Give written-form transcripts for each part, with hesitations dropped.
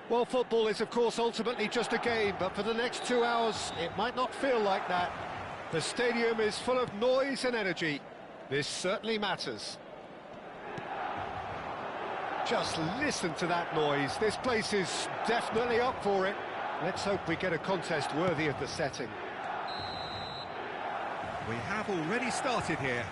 Well, football is, of course, ultimately just a game, but for the next 2 hours, it might not feel like that. The stadium is full of noise and energy. This certainly matters. Just listen to that noise. This place is definitely up for it. Let's hope we get a contest worthy of the setting. We have already started here.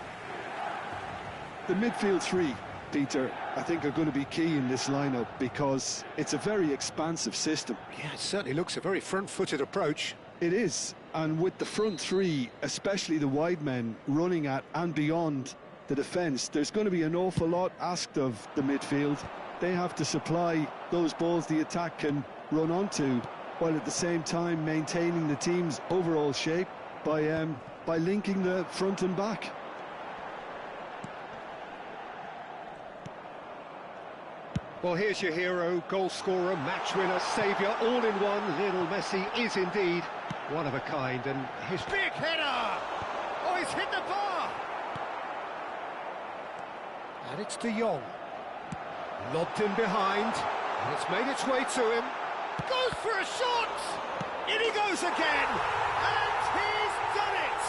The midfield three, Peter, I think are going to be key in this lineup because it's a very expansive system. Yeah, it certainly looks a very front-footed approach. It is, and with the front three, especially the wide men, running at and beyond the defence, there's going to be an awful lot asked of the midfield. They have to supply those balls the attack can run onto, while at the same time maintaining the team's overall shape by linking the front and back. Well, here's your hero, goal scorer, match winner, saviour, all in one. Lionel Messi is indeed one of a kind, and his big header! Oh, he's hit the bar! And it's De Jong. Lobbed in behind, and it's made its way to him. Goes for a shot! In he goes again! And he's done it!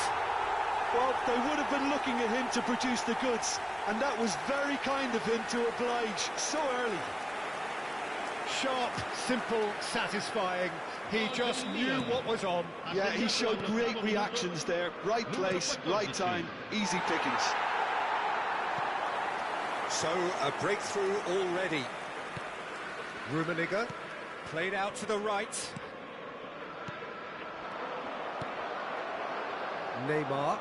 Well, they would have been looking at him to produce the goods, and that was very kind of him to oblige so early. Sharp, simple, satisfying. He just knew what was on. Yeah, he showed great reactions there. Right place, right time, easy pickings. So, a breakthrough already. Rummenigge, played out to the right. Neymar.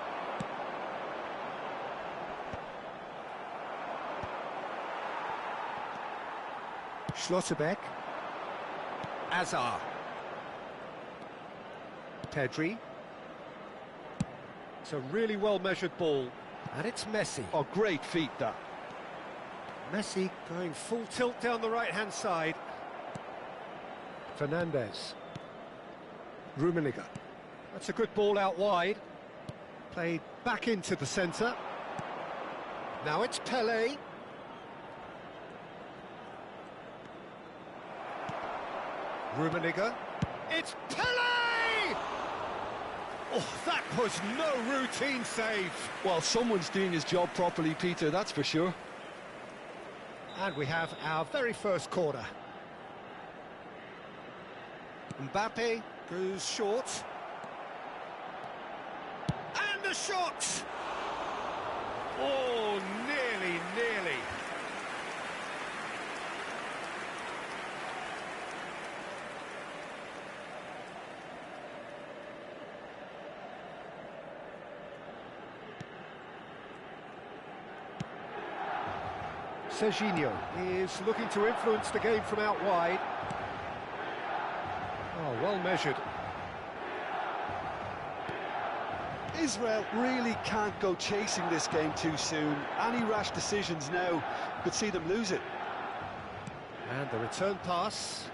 Schlotterbeck. Azar. Pedri. It's a really well-measured ball. And it's Messi. Oh, great feat, that. Messi going full tilt down the right-hand side. Fernandes. Rummenigge. That's a good ball out wide. Played back into the centre. Now it's Pelé. Rummenigge. It's Pelé! Oh, that was no routine save. Well, someone's doing his job properly, Peter, that's for sure. And we have our very first corner. Mbappe goes short. And the shot! Oh, nearly. Serginho is looking to influence the game from out wide. Oh, well measured. Israel really can't go chasing this game too soon. Any rash decisions now could see them lose it. And the return pass.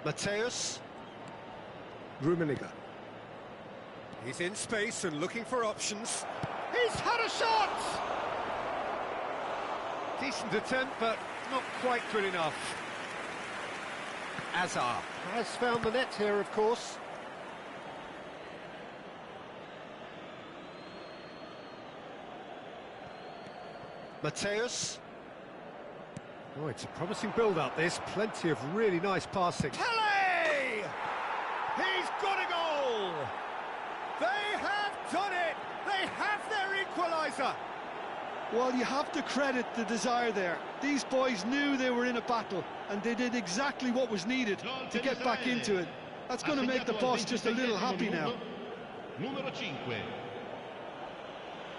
Mateus. Rummenigge. He's in space and looking for options. He's had a shot! Decent attempt, but not quite good enough. Azar has found the net here, of course. Mateus. Oh, it's a promising build-up, this. Plenty of really nice passing. Pelé! He's got a goal! They have done it! They have their equaliser! Well, you have to credit the desire there. These boys knew they were in a battle, and they did exactly what was needed to get back into it. That's going to make the boss just a little happy now.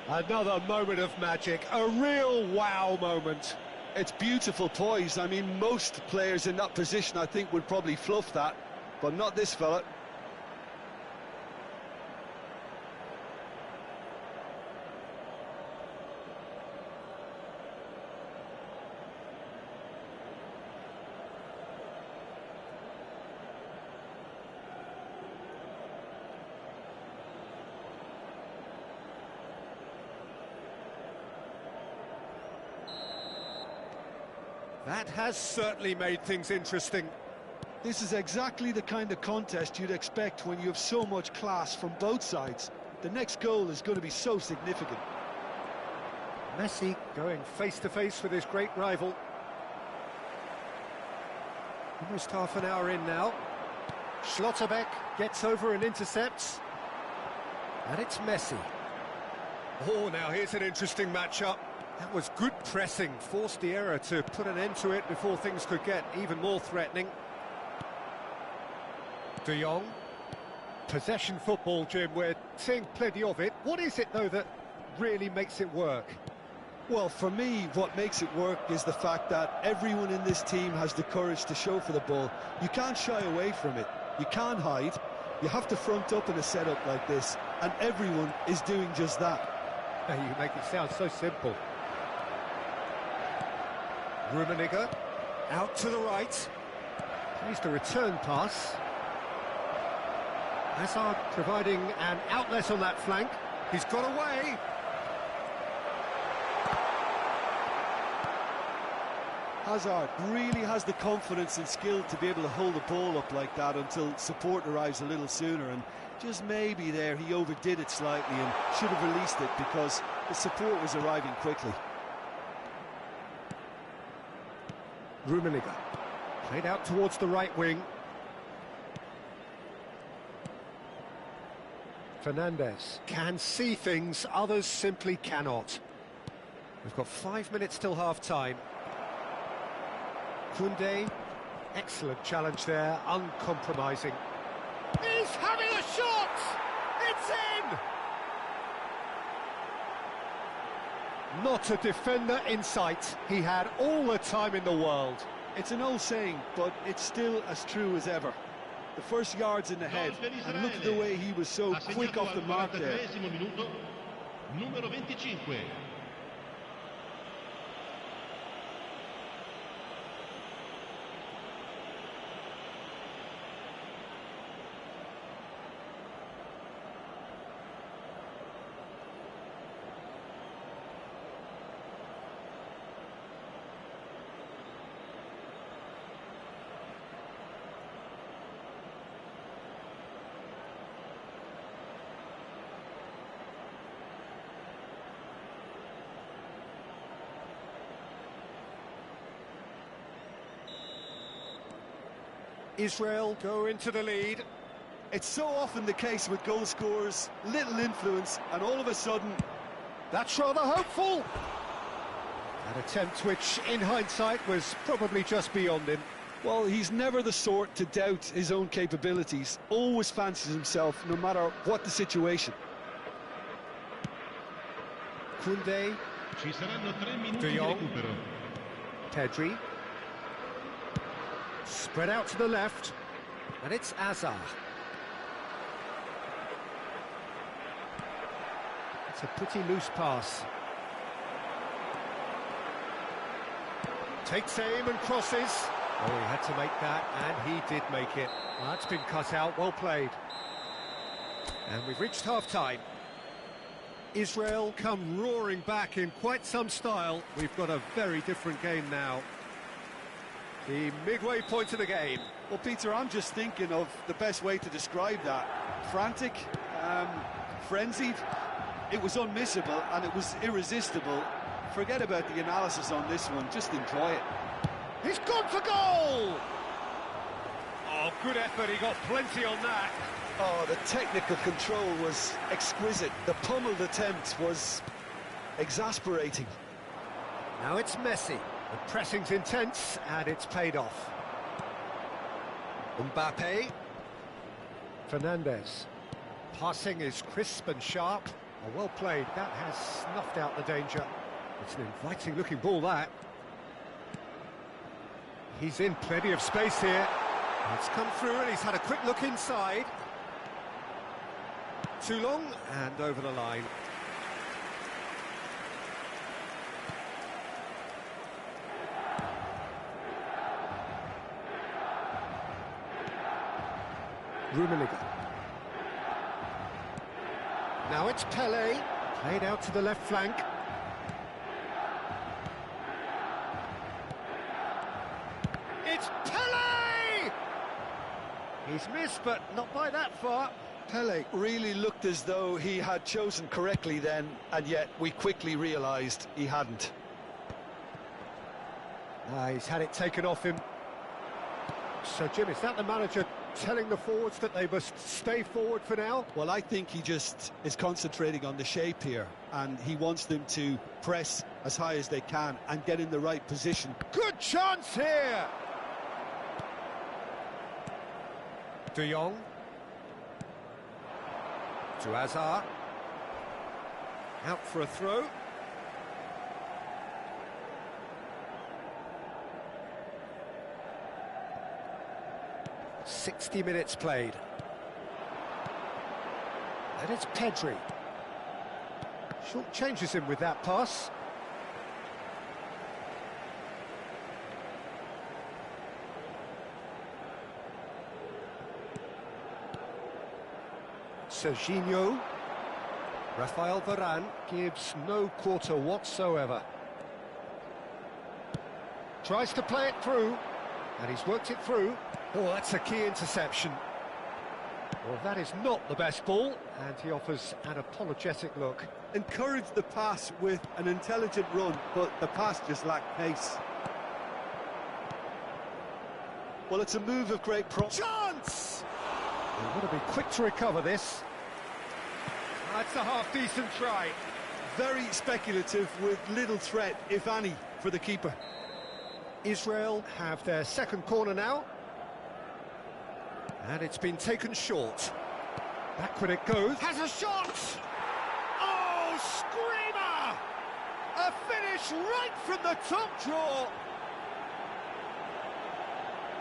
Another moment of magic, a real wow moment. It's beautiful poise. I mean, most players in that position, I think, would probably fluff that, but not this fella. That has certainly made things interesting. This is exactly the kind of contest you'd expect when you have so much class from both sides. The next goal is going to be so significant. Messi going face-to-face with his great rival. Almost half an hour in now. Schlotterbeck gets over and intercepts. And it's Messi. Oh, now here's an interesting matchup. That was good pressing, forced the error to put an end to it before things could get even more threatening. De Jong. Possession football, Jim, we're seeing plenty of it. What is it, though, that really makes it work? Well, for me, what makes it work is the fact that everyone in this team has the courage to show for the ball. You can't shy away from it. You can't hide. You have to front up in a setup like this, and everyone is doing just that. You make it sound so simple. Rummenigge, out to the right. Plays the return pass. Hazard providing an outlet on that flank. He's got away. Hazard really has the confidence and skill to be able to hold the ball up like that until support arrives a little sooner, and just maybe there he overdid it slightly and should have released it because the support was arriving quickly. Rummenigge played out towards the right wing. Fernandes can see things others simply cannot. We've got 5 minutes till half-time. Koundé, excellent challenge there, uncompromising. He's having a shot! It's in! Not a defender in sight. He had all the time in the world. It's an old saying, but it's still as true as ever. The first yard's in the head, and look at the way he was so quick off the mark there. Numero 25. Israel go into the lead. It's so often the case with goal scorers, little influence, and all of a sudden... That's rather hopeful. An attempt which, in hindsight, was probably just beyond him. Well, he's never the sort to doubt his own capabilities, always fancies himself, no matter what the situation. Koundé, Ci saranno 3 minuti De di Jong. recupero. Pedri. Spread out to the left, and it's Hazard. It's a pretty loose pass. Takes aim and crosses. Oh, he had to make that, and he did make it. Well, that's been cut out, well played. And we've reached half-time. Israel come roaring back in quite some style. We've got a very different game now. The midway point of the game. Well, Peter, I'm just thinking of the best way to describe that. Frantic, frenzied. It was unmissable and it was irresistible. Forget about the analysis on this one, just enjoy it. He's gone for goal! Oh, good effort, he got plenty on that. Oh, the technical control was exquisite. The pummeled attempt was exasperating. Now it's Messi. The pressing's intense, and it's paid off. Mbappe. Fernandes. Passing is crisp and sharp. Oh, well played. That has snuffed out the danger. It's an inviting-looking ball, that. He's in plenty of space here. It's come through, and he's had a quick look inside. Too long, and over the line. Rummenigge. Now it's Pelé, played out to the left flank. He's missed, but not by that far. Pele really looked as though he had chosen correctly then, and yet we quickly realised he hadn't. He's had it taken off him. So, Jim, is that the manager telling the forwards that they must stay forward for now? Well, I think he just is concentrating on the shape here, and he wants them to press as high as they can and get in the right position. Good chance here! De Jong. To Hazard. Out for a throw. "60 minutes played. And it's Pedri. Short changes him with that pass. Serginho. Rafael Varane gives no quarter whatsoever. Tries to play it through, and he's worked it through. Oh, that's a key interception. Well, that is not the best ball, and he offers an apologetic look. Encouraged the pass with an intelligent run, but the pass just lacked pace. Well, it's a move of great Chance! They want to be quick to recover this. That's a half-decent try. Very speculative with little threat, if any, for the keeper. Israel have their second corner now. And it's been taken short. Backward it goes. Has a shot! Oh, screamer! A finish right from the top draw.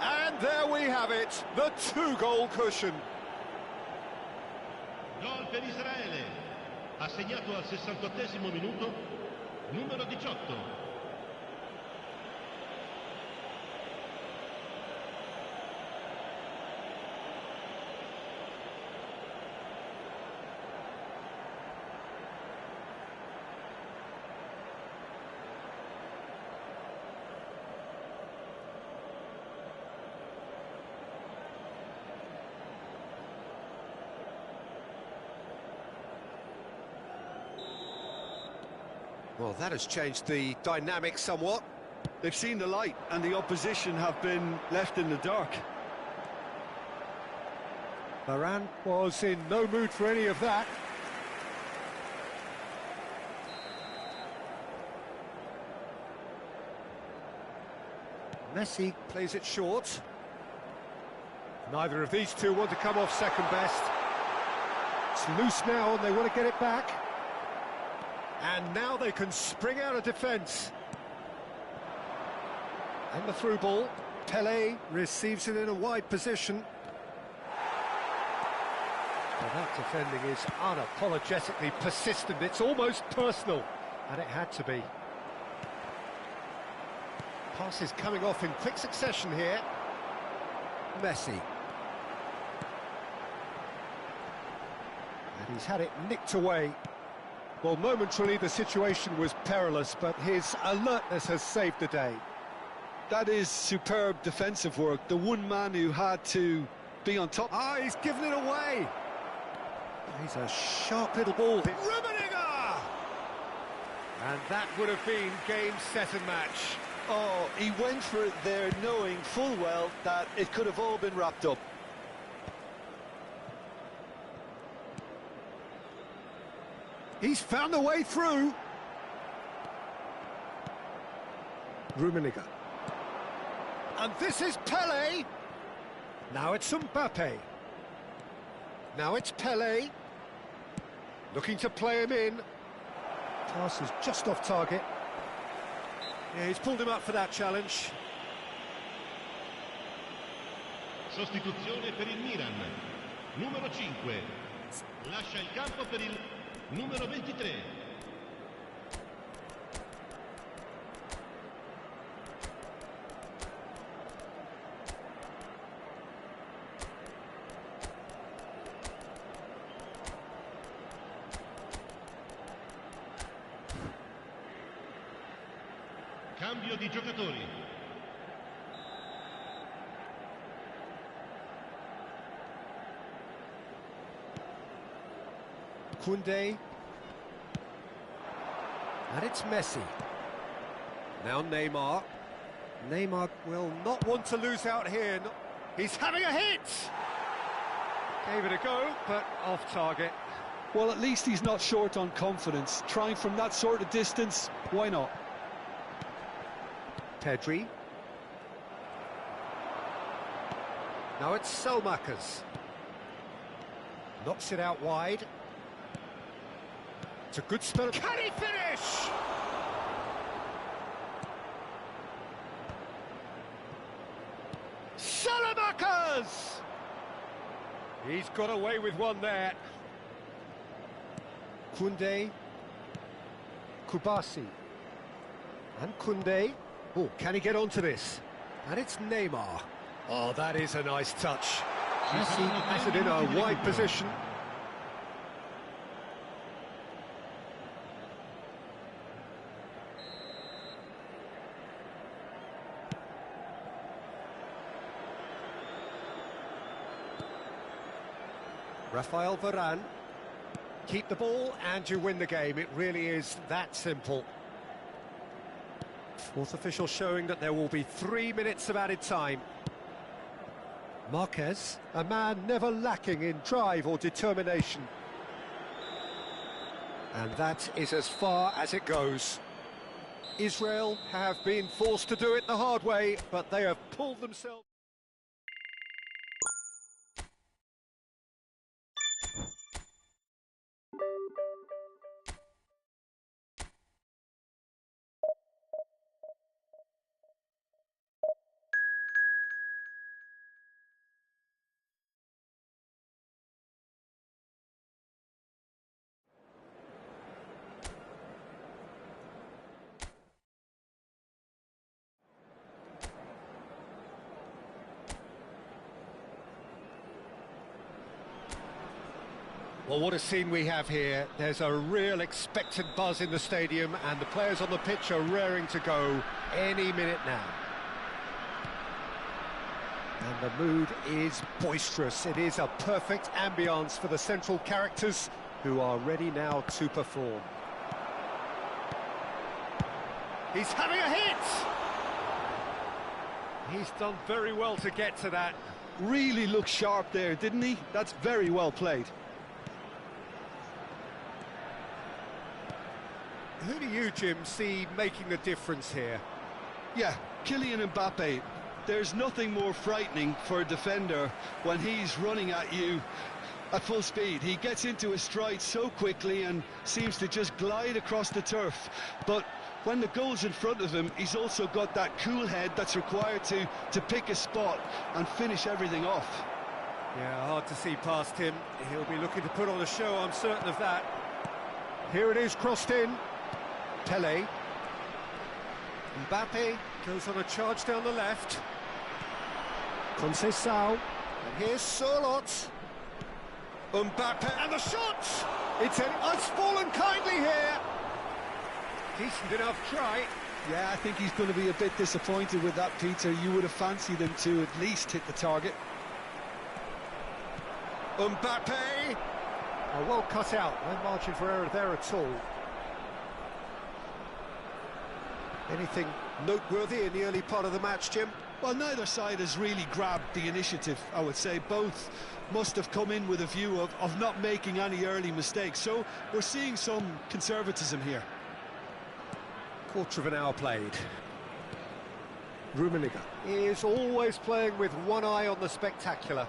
And there we have it, the two-goal cushion. Gol per Israele. Ha segnato al 68esimo minuto, numero 18. Well, that has changed the dynamic somewhat. They've seen the light, and the opposition have been left in the dark. Varane was in no mood for any of that. Messi plays it short. Neither of these two want to come off second best. It's loose now, and they want to get it back. And now they can spring out of defence. And the through ball. Pele receives it in a wide position. Well, that defending is unapologetically persistent. It's almost personal, and it had to be. Passes coming off in quick succession here. Messi. And he's had it nicked away. Well, momentarily the situation was perilous, but his alertness has saved the day. That is superb defensive work. The one man who had to be on top. He's given it away. He's a sharp little ball. Rummenigge! And that would have been game, set and match. Oh, he went for it there knowing full well that it could have all been wrapped up. He's found a way through. Rummenigge. And this is Pele. Now it's Mbappe. Now it's Pele. Looking to play him in. Pass is just off target. Yeah, he's pulled him up for that challenge. Sostituzione per il Milan. Numero 5. Lascia il campo per il numero 23. Cambio di giocatori. Koundé. And it's Messi. Now Neymar. Neymar will not want to lose out here. He's having a hit! Gave it a go, but off target. Well, at least he's not short on confidence. Trying from that sort of distance, why not? Pedri. Now it's Selmakers. Knocks it out wide. It's a good spell. Can he finish? Selmakers! He's got away with one there. Koundé. Kubasi. And Koundé. Oh, can he get onto this? And it's Neymar. Oh, that is a nice touch. Messi has it in a wide position. Rafael Varane. Keep the ball and you win the game. It really is that simple. Fourth official showing that there will be 3 minutes of added time. Marquez, a man never lacking in drive or determination. And that is as far as it goes. Israel have been forced to do it the hard way, but they have pulled themselves... Well, what a scene we have here. There's a real expectant buzz in the stadium and the players on the pitch are raring to go any minute now. And the mood is boisterous. It is a perfect ambience for the central characters who are ready now to perform. He's having a hit! He's done very well to get to that. Really looked sharp there, didn't he? That's very well played. Who do you, Jim, see making the difference here? Yeah, Kylian Mbappe. There's nothing more frightening for a defender when he's running at you at full speed. He gets into his stride so quickly and seems to just glide across the turf. But when the goal's in front of him, he's also got that cool head that's required to pick a spot and finish everything off. Yeah, hard to see past him. He'll be looking to put on a show, I'm certain of that. Here it is, crossed in. Pele. Mbappe goes on a charge down the left. Conceição. And here's Sörloth. Mbappe and the shot! It's fallen kindly here. Decent enough try. Yeah, I think he's going to be a bit disappointed with that, Peter. You would have fancied him to at least hit the target. Mbappe! Oh, well cut out. No margin for error there at all. Anything noteworthy in the early part of the match, Jim? Well, neither side has really grabbed the initiative, I would say. Both must have come in with a view of not making any early mistakes. So we're seeing some conservatism here. Quarter of an hour played. Rummenigge is always playing with one eye on the spectacular.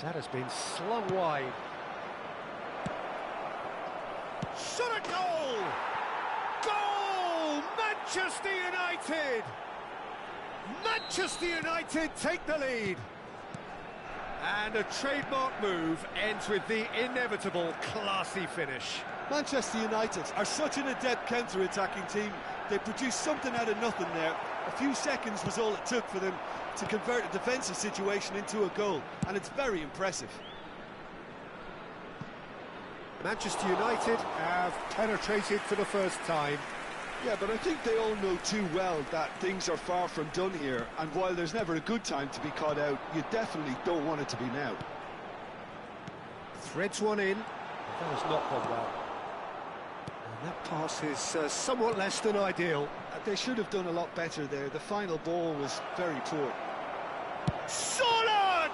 That has been slung wide. Shot a goal! Goal! Manchester United! Manchester United take the lead. And a trademark move ends with the inevitable classy finish. Manchester United are such an adept counter-attacking team. They produced something out of nothing there. A few seconds was all it took for them to convert a defensive situation into a goal, and it's very impressive. Manchester United have penetrated for the first time. Yeah, but I think they all know too well that things are far from done here, and while there's never a good time to be caught out, you definitely don't want it to be now. Threads one in. That has not gone well. And that pass is somewhat less than ideal. They should have done a lot better there. The final ball was very poor. Solid!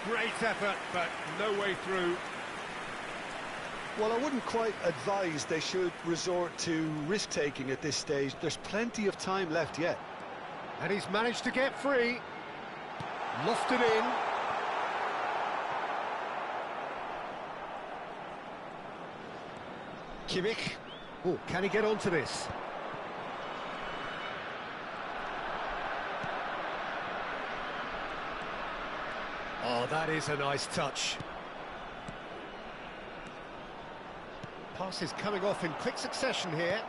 Great effort, but no way through. Well, I wouldn't quite advise they should resort to risk-taking at this stage. There's plenty of time left yet. And he's managed to get free. Lofted in. Kimmich. Oh, can he get onto this? Oh, that is a nice touch. Passes coming off in quick succession here.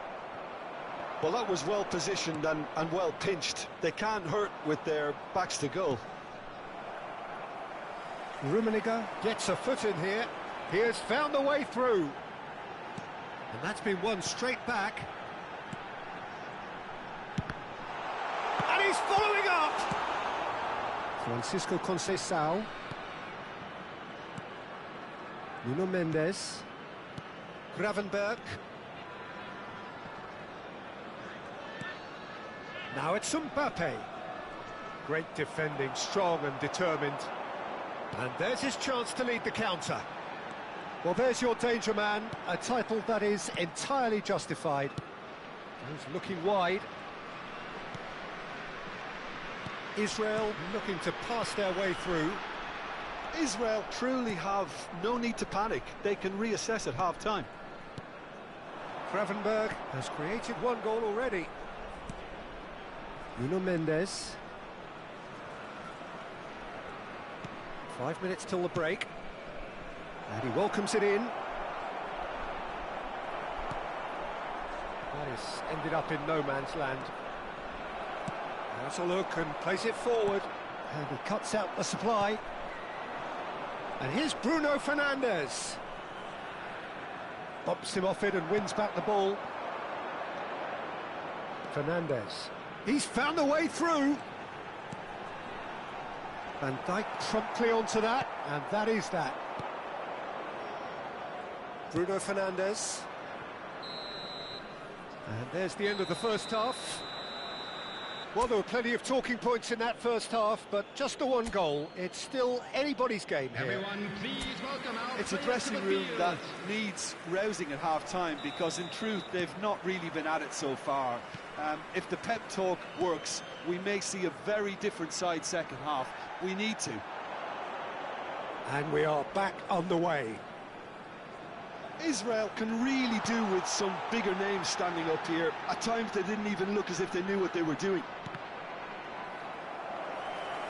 Well, that was well positioned and well pinched. They can't hurt with their backs to goal. Rummenigge gets a foot in here. He has found the way through. And that's been won straight back. And he's following up! Francisco Conceição. Nuno Mendes. Gravenberg. Now it's Mbappe. Great defending, strong and determined. And there's his chance to lead the counter. Well, there's your danger man, a title that is entirely justified. He's looking wide. Israel looking to pass their way through. Israel truly have no need to panic. They can reassess at half-time. Gravenberg has created one goal already. Nuno Mendes. 5 minutes till the break. And he welcomes it in. That has ended up in no man's land. Has a look and plays it forward. And he cuts out the supply. And here's Bruno Fernandes. Bumps him off it and wins back the ball. Fernandes. He's found the way through. Van Dijk promptly onto that, and that is that. Bruno Fernandes. And there's the end of the first half. Well, there were plenty of talking points in that first half, but just the one goal. It's still anybody's game here. Everyone, please welcome our It's a players dressing to the room field. that needs rousing at half-time, because in truth they've not really been at it so far. If the pep talk works, we may see a very different side second half. We need to. And we are back underway. Israel can really do with some bigger names standing up here. At times they didn't even look as if they knew what they were doing.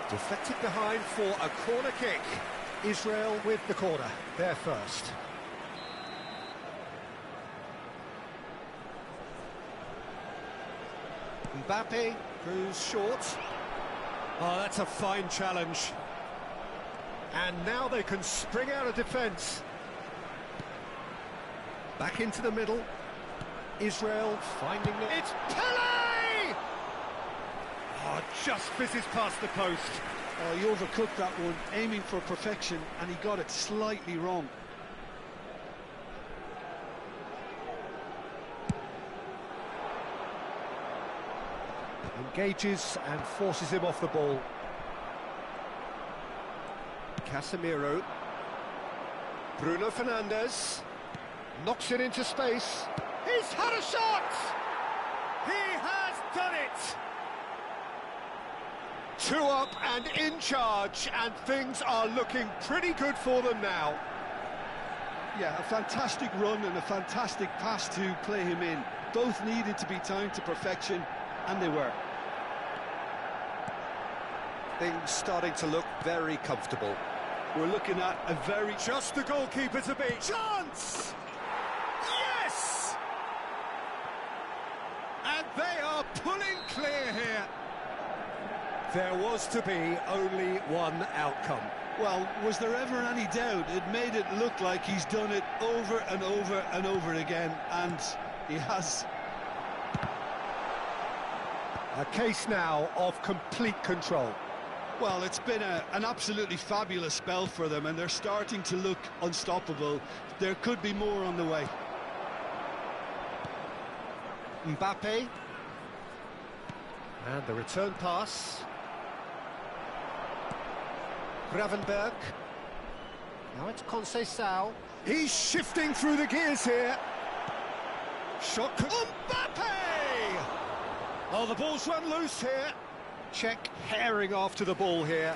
Deflected behind for a corner kick. Israel with the corner, they're first. Mbappe goes short. Oh, that's a fine challenge. And now they can spring out of defence. Back into the middle. Israel finding the... It's Pele! Oh, just fizzes past the post. Oh, he overcooked that one, aiming for perfection, and he got it slightly wrong. Engages and forces him off the ball. Casemiro. Bruno Fernandes. Knocks it into space. He's had a shot! He has done it! 2 up and in charge, and things are looking pretty good for them now. Yeah, a fantastic run and a fantastic pass to play him in. Both needed to be timed to perfection, and they were. Things starting to look very comfortable. We're looking at a very... Just the goalkeeper to beat. Chance! Yes! And they are pulling clear here. There was to be only one outcome. Well, was there ever any doubt? It made it look like he's done it over and over and over again, and he has. A case now of complete control. Well, it's been an absolutely fabulous spell for them, and they're starting to look unstoppable. There could be more on the way. Mbappe. And the return pass. Gravenberg. Now it's Conceição. He's shifting through the gears here. Shot. Mbappe! Oh, the ball's run loose here. Czech herring after the ball here.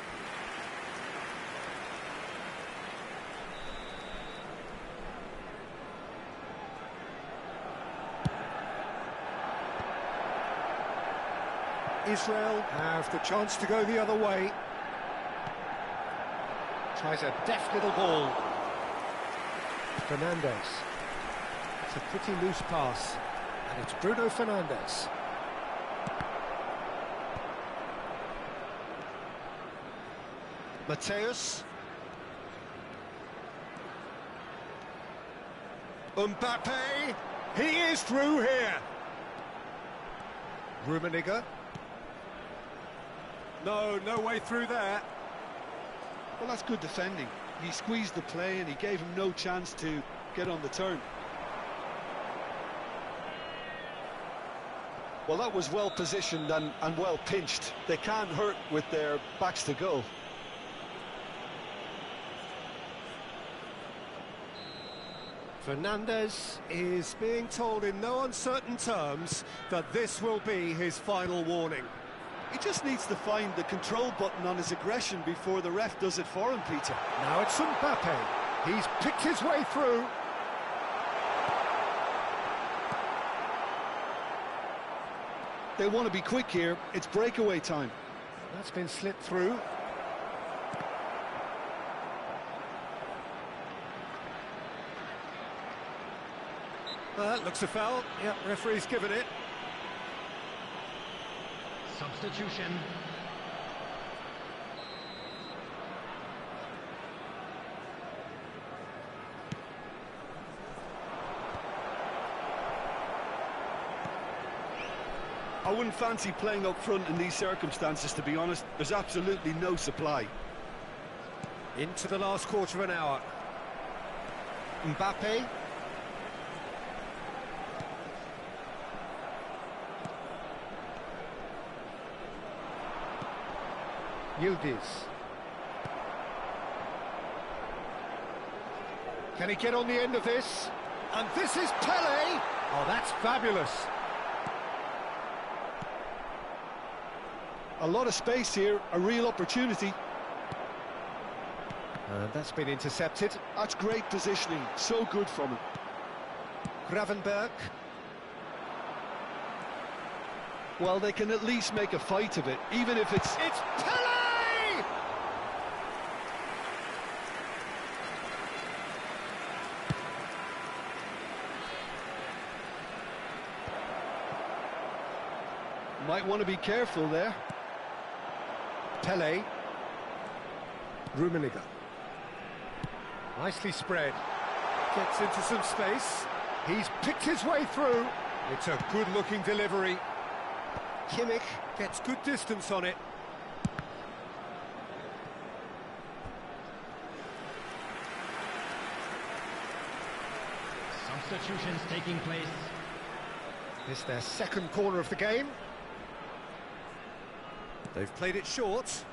Israel have the chance to go the other way. Tries a deft little ball. Fernandes. It's a pretty loose pass. And it's Bruno Fernandes. Mateus. Mbappe. He is through here. Rummenigge. No way through there. Well, that's good defending. He squeezed the play and he gave him no chance to get on the turn. Well, that was well positioned and well pinched. They can't hurt with their backs to goal. Fernandes is being told in no uncertain terms that this will be his final warning. He just needs to find the control button on his aggression before the ref does it for him, Peter. Now it's Mbappe. He's picked his way through. They want to be quick here. It's breakaway time. That's been slipped through. Looks a foul. Yep, referee's given it. Substitution. I wouldn't fancy playing up front in these circumstances, to be honest. There's absolutely no supply. Into the last quarter of an hour. Mbappe. Yildiz. Can he get on the end of this? And this is Pele! Oh, that's fabulous. A lot of space here, a real opportunity. And that's been intercepted. That's great positioning, so good from him. Gravenberg. Well, they can at least make a fight of it, even if it's... It's Pele! Might want to be careful there. Pele. Rummenigge. Nicely spread. Gets into some space. He's picked his way through. It's a good-looking delivery. Kimmich gets good distance on it. Substitutions taking place. It's their second corner of the game. They've played it short.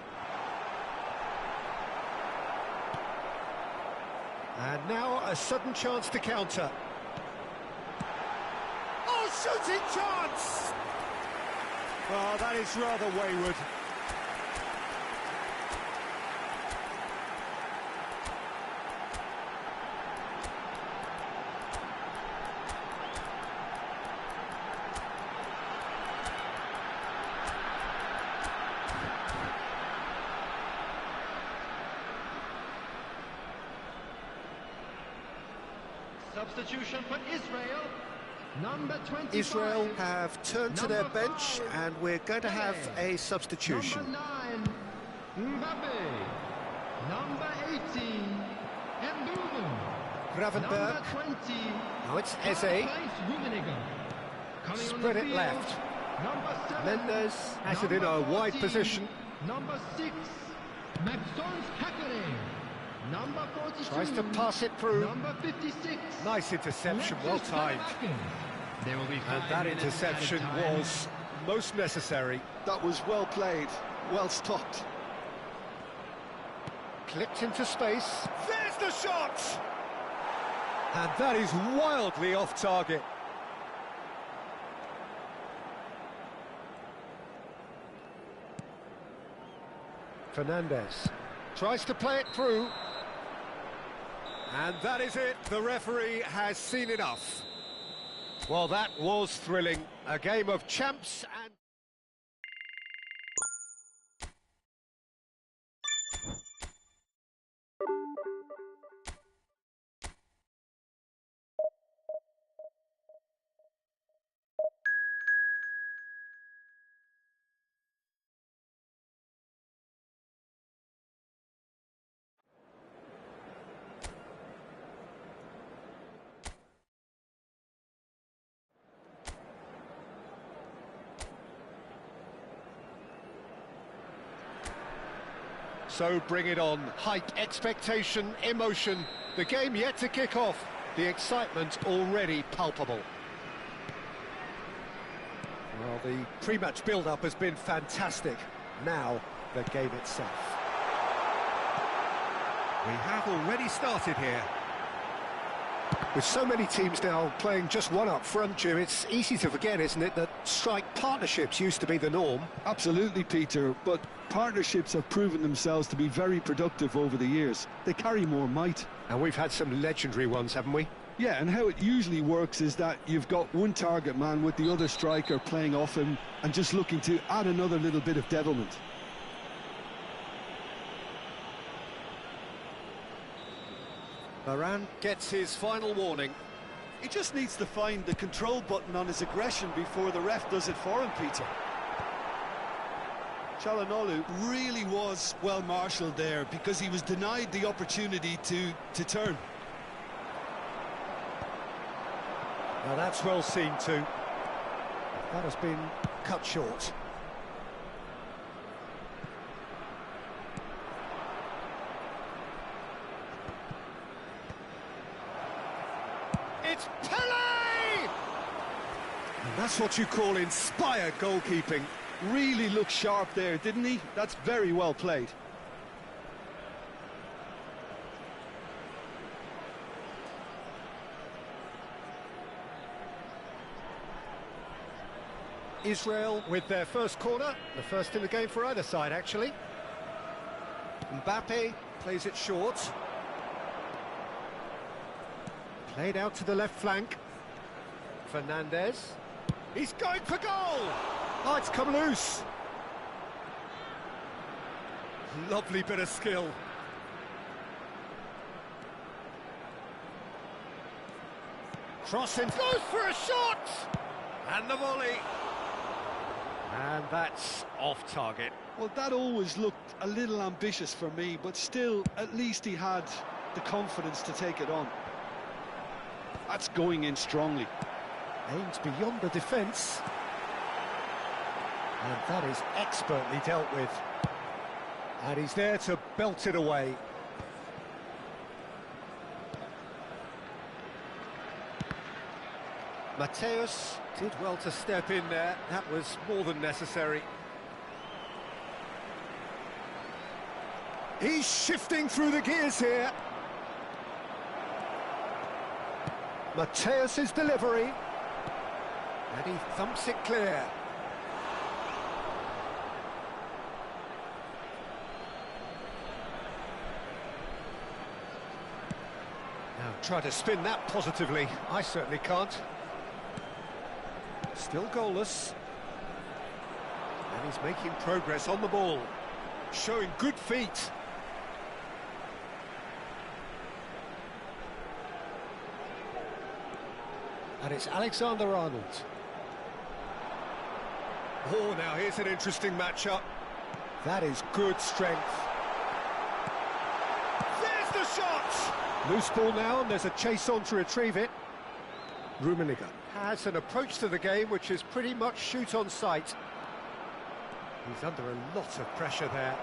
And now a sudden chance to counter. Oh, shooting chance! Well, that is rather wayward. Substitution for Israel. Number 25. Israel have turned to their bench, and we're going to have a substitution. Number 9, Mbappe. Number 18, Mbumo. Gravenberg. Number 20. Now it's Eze. Coming Spread on the it field, left. Number 7. Mendes has it in a wide position. Number 6, Maxence Kakarot. Number 42. Tries to pass it through. Number 56. Nice interception, well timed. There will be And that interception was most necessary. That was well played, well stopped. Clipped into space. There's the shot! And that is wildly off target. Fernandez tries to play it through. And that is it. The referee has seen enough. Well, that was thrilling. A game of champs and... So bring it on. Hype, expectation, emotion. The game yet to kick off. The excitement already palpable. Well, the pre-match build-up has been fantastic. Now, the game itself. We have already started here. With so many teams now playing just one up front, Jim, it's easy to forget, isn't it, that strike partnerships used to be the norm. Absolutely, Peter, but partnerships have proven themselves to be very productive over the years. They carry more might. And we've had some legendary ones, haven't we? Yeah, and how it usually works is that you've got one target man with the other striker playing off him and just looking to add another little bit of devilment. Varane gets his final warning. He just needs to find the control button on his aggression before the ref does it for him, Peter. Çalhanoğlu really was well marshalled there because he was denied the opportunity to turn. Now that's well seen too. That has been cut short. It's Pele! And that's what you call inspired goalkeeping. Really looked sharp there, didn't he? That's very well played. Israel with their first corner, the first in the game for either side, actually. Mbappe plays it short. Played out to the left flank. Fernandez. He's going for goal! Oh, it's come loose. Lovely bit of skill. Crossing, goes for a shot! And the volley. And that's off target. Well, that always looked a little ambitious for me, but still, at least he had the confidence to take it on. That's going in strongly. Aims beyond the defence. And that is expertly dealt with. And he's there to belt it away. Mateus did well to step in there. That was more than necessary. He's shifting through the gears here. Mateus's delivery. And he thumps it clear. Now try to spin that positively. I certainly can't. Still goalless. And he's making progress on the ball. Showing good feet. And it's Alexander-Arnold. Oh, now here's an interesting matchup. That is good strength. There's the shot! Loose ball now, and there's a chase on to retrieve it. Rummenigge has an approach to the game which is pretty much shoot on sight. He's under a lot of pressure there.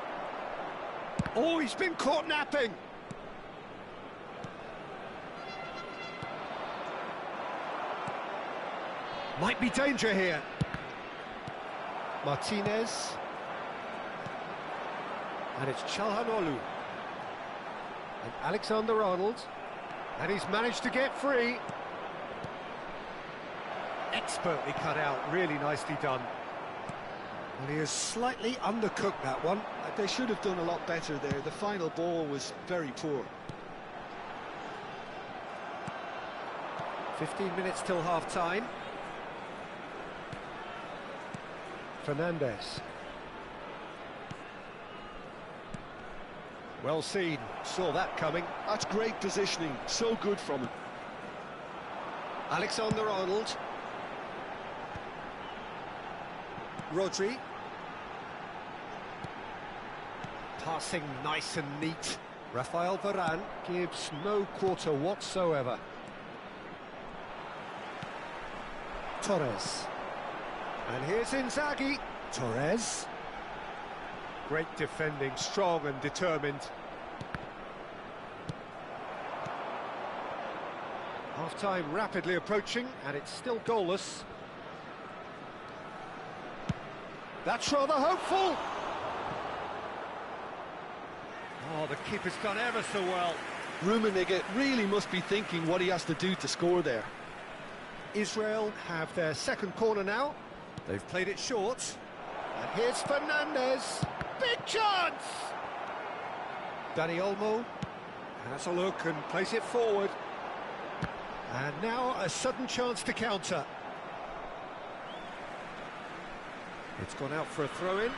Oh, he's been caught napping! Might be danger here. Martinez. And it's Çalhanoğlu. And Alexander-Arnold. And he's managed to get free. Expertly cut out, really nicely done. Well, he has slightly undercooked that one. They should have done a lot better there. The final ball was very poor. 15 minutes till half-time. Fernandez. Well seen, saw that coming. That's great positioning, so good from him. Alexander-Arnold. Rodri. Passing nice and neat. Rafael Varane gives no quarter whatsoever. Torres. And here's Inzaghi. Torres. Great defending, strong and determined. Half-time rapidly approaching, and it's still goalless. That's rather hopeful. Oh, the keeper's done ever so well. Rummenigge really must be thinking what he has to do to score there. Israel have their second corner now. They've played it short. And here's Fernandez. Big chance! Dani Olmo has a look and plays it forward. And now a sudden chance to counter. It's gone out for a throw-in.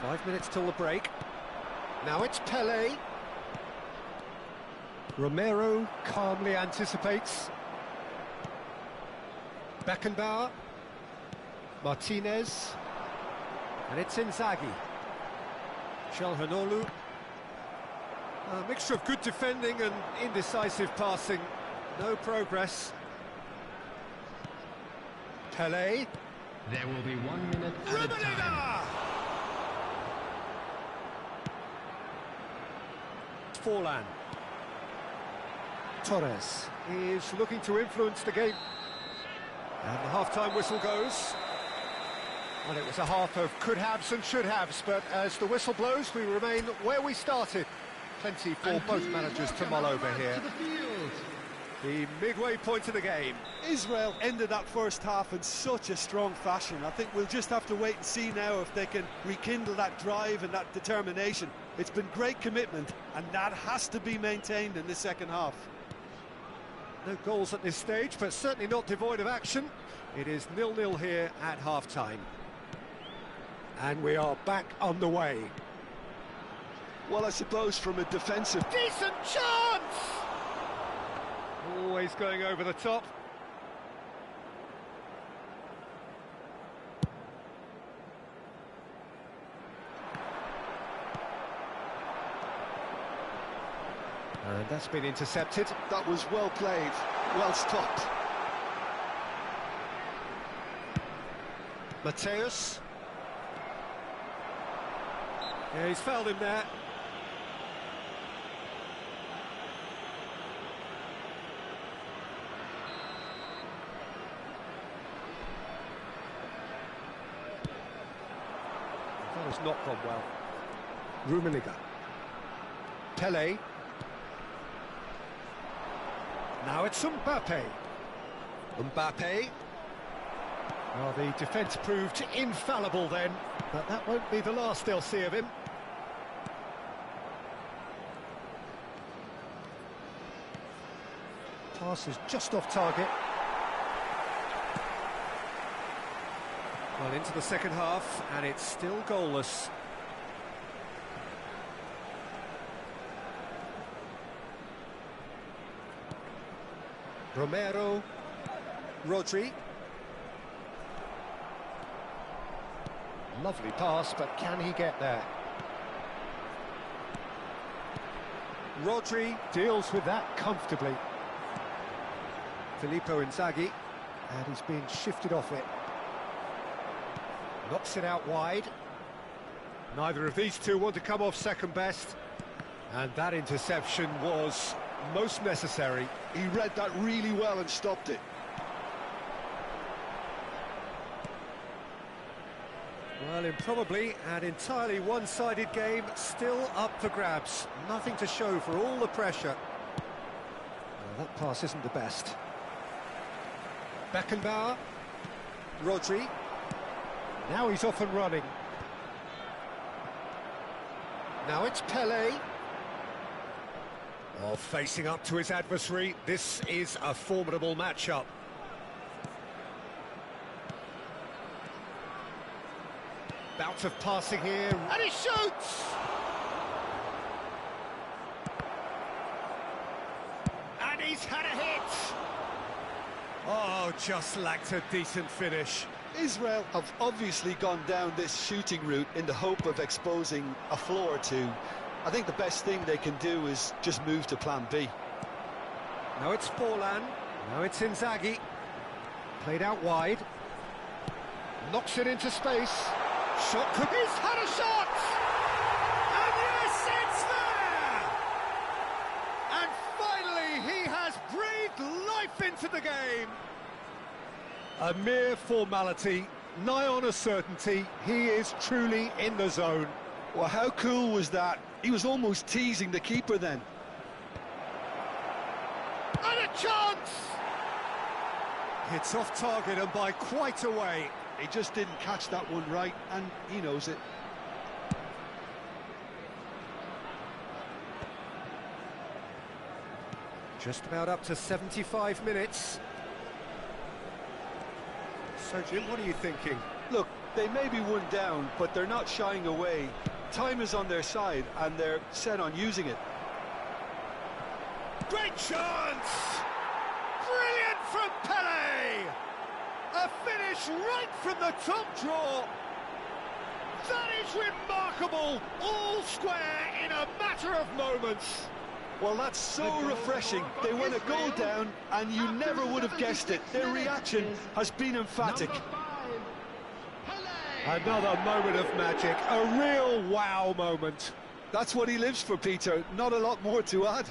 Five minutes till the break. Now it's Pelé. Romero calmly anticipates. Beckenbauer. Martinez. And it's Inzaghi. Çalhanoğlu. A mixture of good defending and indecisive passing. No progress. Pelé. There will be 1 minute at a time. Forlan. Torres is looking to influence the game. And the half-time whistle goes. Well, it was a half of could-haves and should-haves, but as the whistle blows, we remain where we started. Plenty for both managers to mull over here. The midway point of the game. Israel ended that first half in such a strong fashion. I think we'll just have to wait and see now if they can rekindle that drive and that determination. It's been great commitment, and that has to be maintained in the second half. No goals at this stage, but certainly not devoid of action. It is 0-0 here at half-time. And we are back on the way. Well, I suppose from a defensive... Decent chance! Always going over the top. And that's been intercepted. That was well played, well stopped. Mateus. Yeah, he's fouled him there. That has not gone well. Rummenigge. Pelé. Now it's Mbappe. Mbappe. Well, the defence proved infallible then, but that won't be the last they'll see of him. Pass is just off target. Well, into the second half, and it's still goalless. Romero. Rodri. Lovely pass, but can he get there? Rodri deals with that comfortably. Filippo Inzaghi, and he's been shifted off it. Knocks it out wide. Neither of these two want to come off second best. And that interception was most necessary. He read that really well and stopped it. Well, in probably an entirely one-sided game, still up for grabs. Nothing to show for all the pressure. Well, that pass isn't the best. Beckenbauer. Rodri. Now he's off and running. Now it's Pele. Oh, facing up to his adversary. This is a formidable matchup. Bout of passing here, and he shoots! And he's had a hit! Oh, just lacked a decent finish. Israel have obviously gone down this shooting route in the hope of exposing a flaw or two. I think the best thing they can do is just move to plan B. Now it's Forlan, now it's Inzaghi. Played out wide. Knocks it into space. Shot could be... He's had a shot! And yes, it's there! And finally, he has breathed life into the game. A mere formality, nigh on a certainty. He is truly in the zone. Well, how cool was that? He was almost teasing the keeper then. And a chance! It's off target and by quite a way. He just didn't catch that one right, and he knows it. Just about up to 75 minutes. So, Jim, what are you thinking? Look, they may be one down, but they're not shying away. Time is on their side, and they're set on using it. Great chance! Brilliant from Pele! A finish right from the top draw. That is remarkable, all square in a matter of moments. Well, that's so refreshing. They went a goal down, and you never would have guessed it. Their reaction has been emphatic. Another moment of magic, a real wow moment. That's what he lives for, Peter. Not a lot more to add.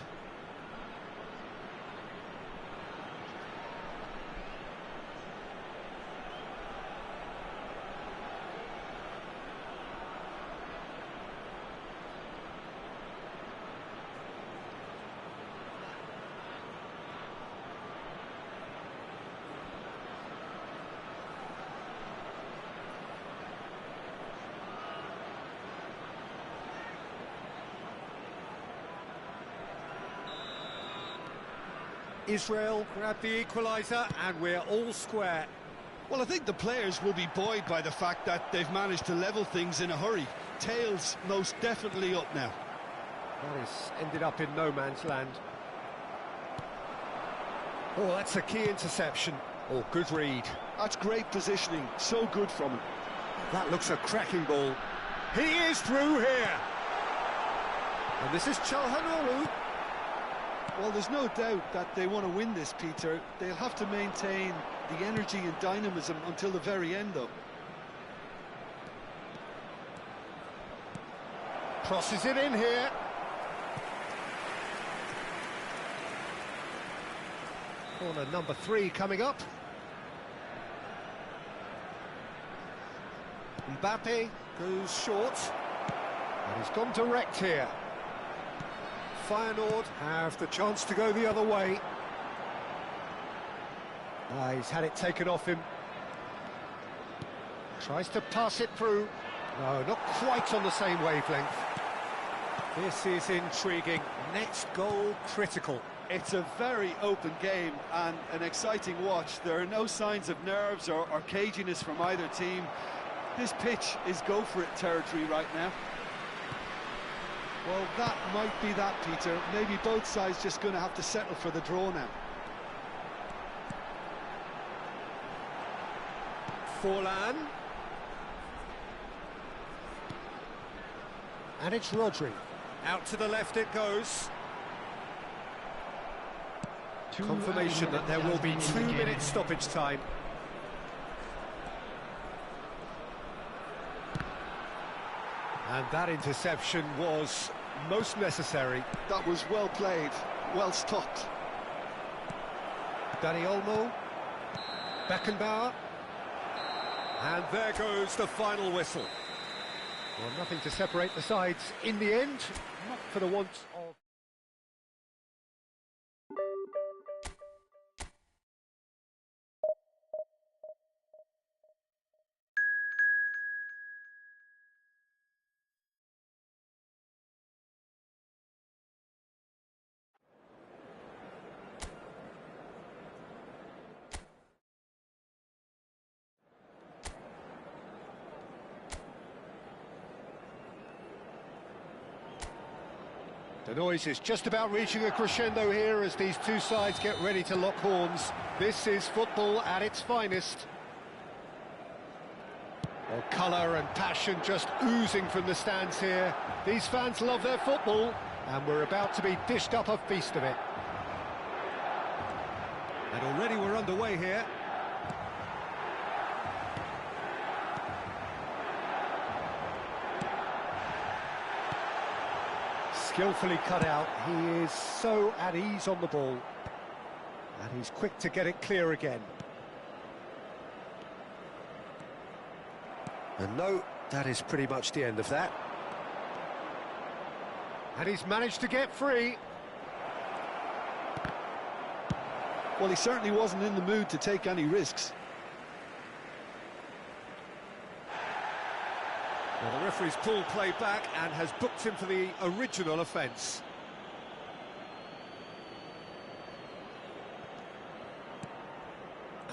Israel grabbed the equaliser and we're all square. Well, I think the players will be buoyed by the fact that they've managed to level things in a hurry. Tails most definitely up now. That has ended up in no man's land. Oh, that's a key interception. Oh, good read. That's great positioning, so good from him. That looks a cracking ball. He is through here. And this is Çalhanoğlu. Well, there's no doubt that they want to win this, Peter. They'll have to maintain the energy and dynamism until the very end, though. Crosses it in here. Corner number 3 coming up. Mbappe goes short. And he's gone direct here. Feyenoord have the chance to go the other way. He's had it taken off him. Tries to pass it through. No, not quite on the same wavelength. This is intriguing. Next goal critical. It's a very open game and an exciting watch. There are no signs of nerves or caginess from either team. This pitch is go-for-it territory right now. Well, that might be that, Peter. Maybe both sides just going to have to settle for the draw now. Forlan. And it's Rodri. Out to the left it goes. Confirmation that there will be 2 minutes stoppage time. And that interception was most necessary. That was well played, well stopped. Dani Olmo, Beckenbauer, and there goes the final whistle. Well, nothing to separate the sides in the end, not for the want of... The noise is just about reaching a crescendo here as these two sides get ready to lock horns. This is football at its finest. Well, colour and passion just oozing from the stands here. These fans love their football, and we're about to be dished up a feast of it. And already we're underway here. Skillfully cut out, he is so at ease on the ball, and he's quick to get it clear again. And no, that is pretty much the end of that. And he's managed to get free. Well, he certainly wasn't in the mood to take any risks. Well, the referee's pulled play back and has booked him for the original offence.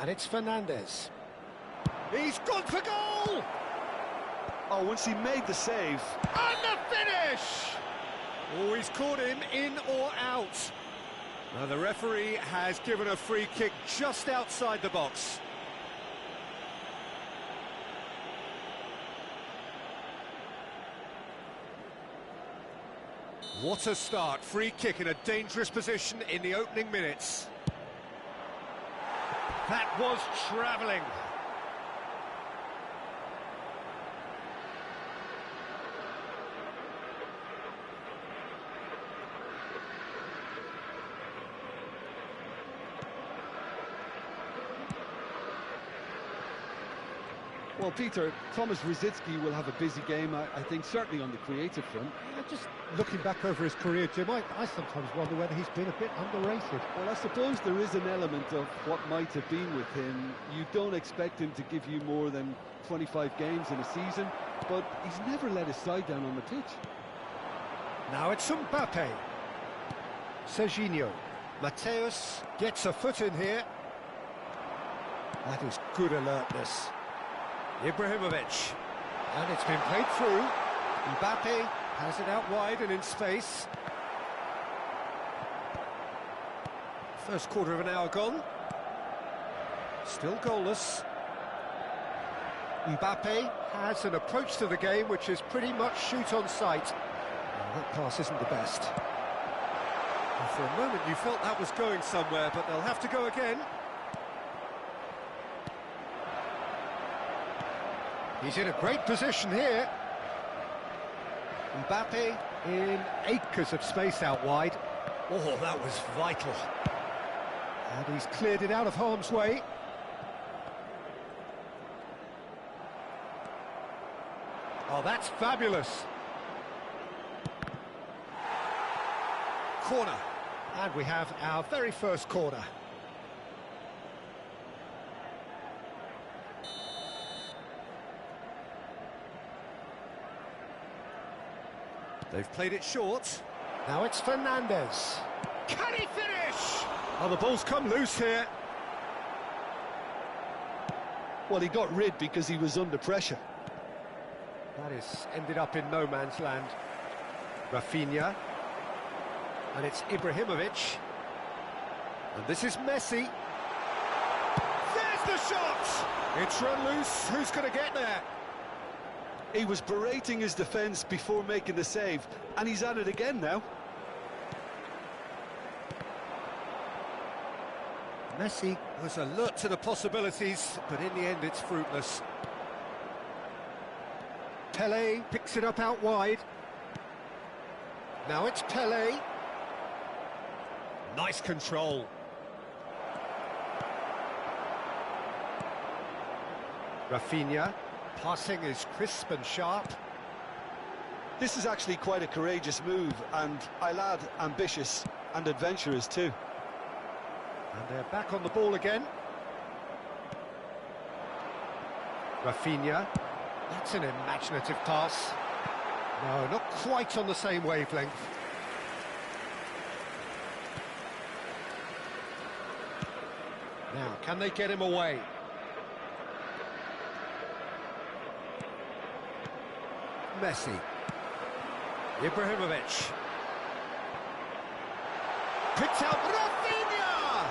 And it's Fernandes. He's gone for goal! Oh, once he made the save. And the finish! Oh, he's caught him in or out. Now, the referee has given a free kick just outside the box. What a start, free kick in a dangerous position in the opening minutes. That was travelling. Well, Peter, Thomas Rosicky will have a busy game, I think, certainly on the creative front. Yeah, just looking back over his career, Jim, I sometimes wonder whether he's been a bit underrated. Well, I suppose there is an element of what might have been with him. You don't expect him to give you more than 25 games in a season, but he's never let his side down on the pitch. Now it's Mbappe. Serginho. Mateus gets a foot in here. That is good alertness. Ibrahimovic, and it's been played through. Mbappe has it out wide and in space. First quarter of an hour gone. Still goalless. Mbappe has an approach to the game which is pretty much shoot on sight. Oh, that pass isn't the best. And for a moment you felt that was going somewhere, but they'll have to go again. He's in a great position here. Mbappe in acres of space out wide. Oh, that was vital. And he's cleared it out of harm's way. Oh, that's fabulous. Corner. And we have our very first corner. They've played it short. Now it's Fernandes. Can he finish? Oh, the ball's come loose here. Well, he got rid because he was under pressure. That is ended up in no man's land. Rafinha. And it's Ibrahimovic. And this is Messi. There's the shot! It's run loose. Who's going to get there? He was berating his defence before making the save, and he's at it again now. Messi was alert to the possibilities, but in the end it's fruitless. Pele picks it up out wide. Now it's Pele. Nice control. Rafinha, passing is crisp and sharp. This is actually quite a courageous move, and I'll add ambitious and adventurous too. And they're back on the ball again. Rafinha, that's an imaginative pass. No, not quite on the same wavelength. Now, can they get him away? Messi. Ibrahimovic. Picks out Rafinha!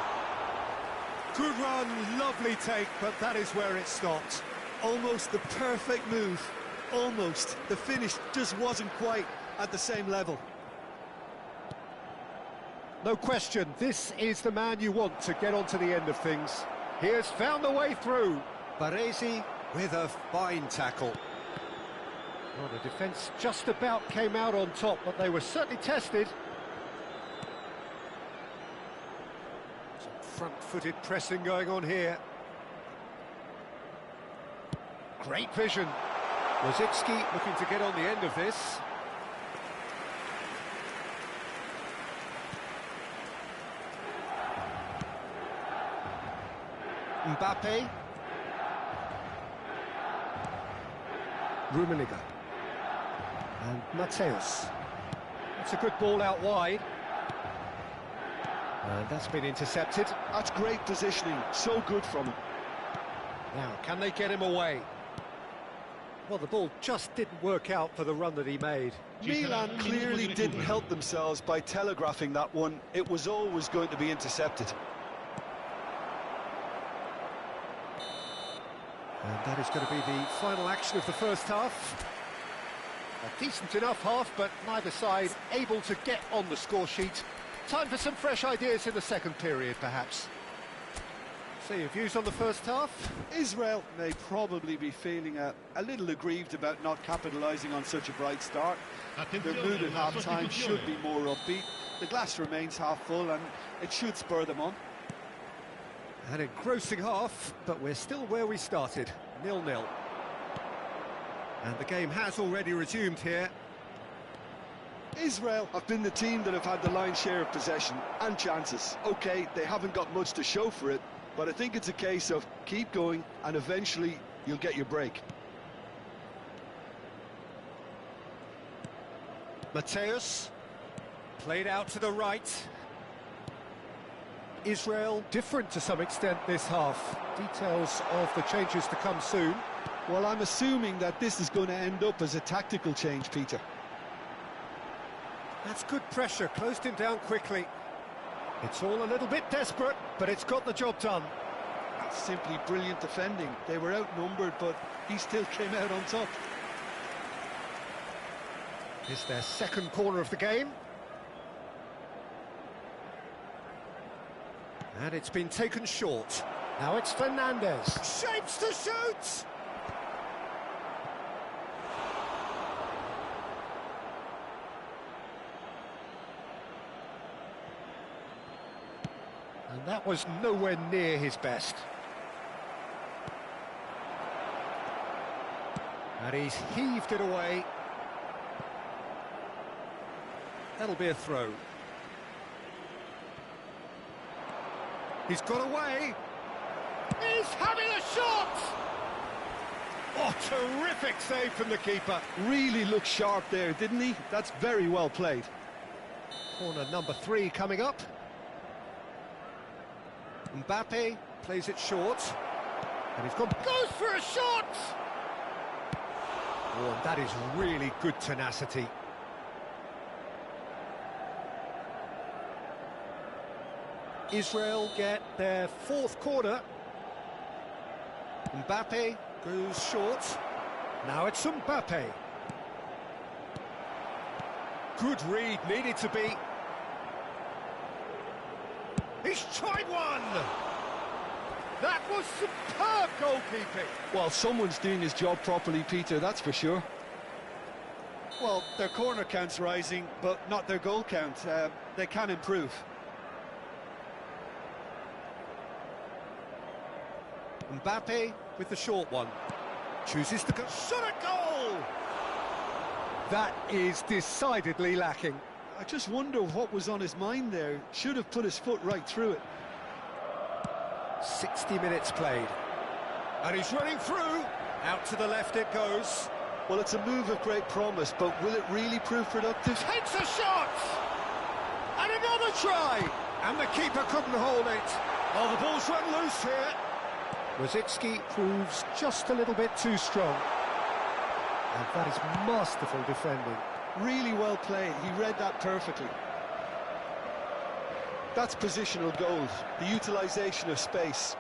Good run, lovely take, but that is where it stopped. Almost the perfect move. Almost. The finish just wasn't quite at the same level. No question, this is the man you want to get onto the end of things. He has found the way through. Baresi with a fine tackle. Well, the defence just about came out on top, but they were certainly tested. Some front-footed pressing going on here. Great vision. Rosicki looking to get on the end of this. Mbappe. Rummenigge. And Mateus. That's a good ball out wide. And that's been intercepted. That's great positioning, so good from him. Now, can they get him away? Well, the ball just didn't work out for the run that he made. Milan clearly didn't help themselves by telegraphing that one. It was always going to be intercepted. And that is going to be the final action of the first half. A decent enough half, but neither side able to get on the score sheet. Time for some fresh ideas in the second period, perhaps. So your views on the first half? Israel may probably be feeling a little aggrieved about not capitalising on such a bright start. Their mood at half-time should be more upbeat. The glass remains half full and it should spur them on. An engrossing half, but we're still where we started, 0-0. And the game has already resumed here. Israel have been the team that have had the lion's share of possession and chances. OK, they haven't got much to show for it, but I think it's a case of keep going and eventually you'll get your break. Mateus, played out to the right. Israel different to some extent this half. Details of the changes to come soon. Well, I'm assuming that this is going to end up as a tactical change, Peter. That's good pressure, closed him down quickly. It's all a little bit desperate, but it's got the job done. That's simply brilliant defending. They were outnumbered, but he still came out on top. It's their second corner of the game. And it's been taken short. Now it's Fernandez. Shapes to shoot! And that was nowhere near his best. And he's heaved it away. That'll be a throw. He's got away. He's having a shot! Oh, terrific save from the keeper. Really looked sharp there, didn't he? That's very well played. Corner number 3 coming up. Mbappe plays it short. And he's gone, goes for a shot! Oh, and that is really good tenacity. Israel get their 4th corner. Mbappe goes short. Now it's Mbappe. Good read, needed to be. He's tried one! That was superb goalkeeping. Well, someone's doing his job properly, Peter, that's for sure. Well, their corner count's rising, but not their goal count. They can improve. Mbappe with the short one. Chooses to go. Shot at goal! That is decidedly lacking. I just wonder what was on his mind there. Should have put his foot right through it. 60 minutes played. And he's running through. Out to the left it goes. Well, it's a move of great promise, but will it really prove productive? Takes a shot! And another try! And the keeper couldn't hold it. Oh, the ball's run loose here. Rosicky proves just a little bit too strong. And that is masterful defending. Really well played. He read that perfectly. That's positional goals, the utilisation of space.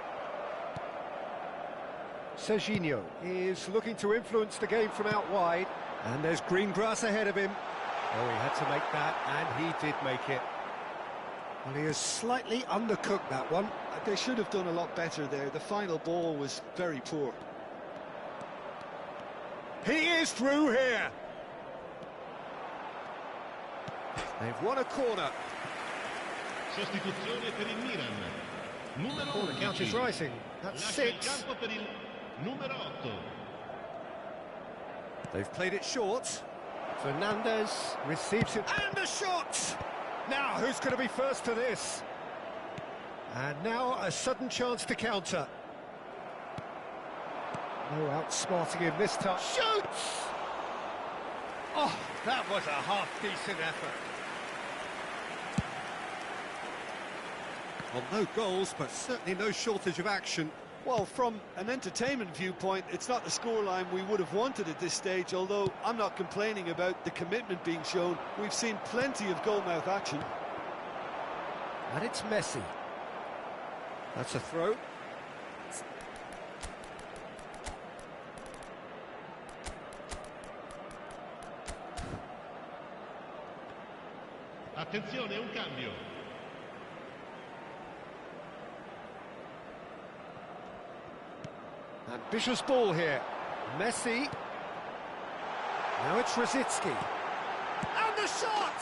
Serginho is looking to influence the game from out wide. And there's green grass ahead of him. Oh, he had to make that, and he did make it. Well, he has slightly undercooked that one. They should have done a lot better there. The final ball was very poor. He is through here. They've won a corner. Sostituzione per il Milan. Numero Corner count is 11. rising. That's Lascia il 6. campo per il numero 8. They've played it short. Fernandez receives it. And a shot! Now, who's going to be first to this? And now a sudden chance to counter. No outsmarting him this time. Shoots! Oh, that was a half-decent effort. Well, no goals, but certainly no shortage of action. Well, from an entertainment viewpoint, it's not the scoreline we would have wanted at this stage, although I'm not complaining about the commitment being shown. We've seen plenty of goalmouth action. And it's Messi. That's a throw. Attenzione, un cambio. Ambitious ball here. Messi. Now it's Rosicky. And the shot!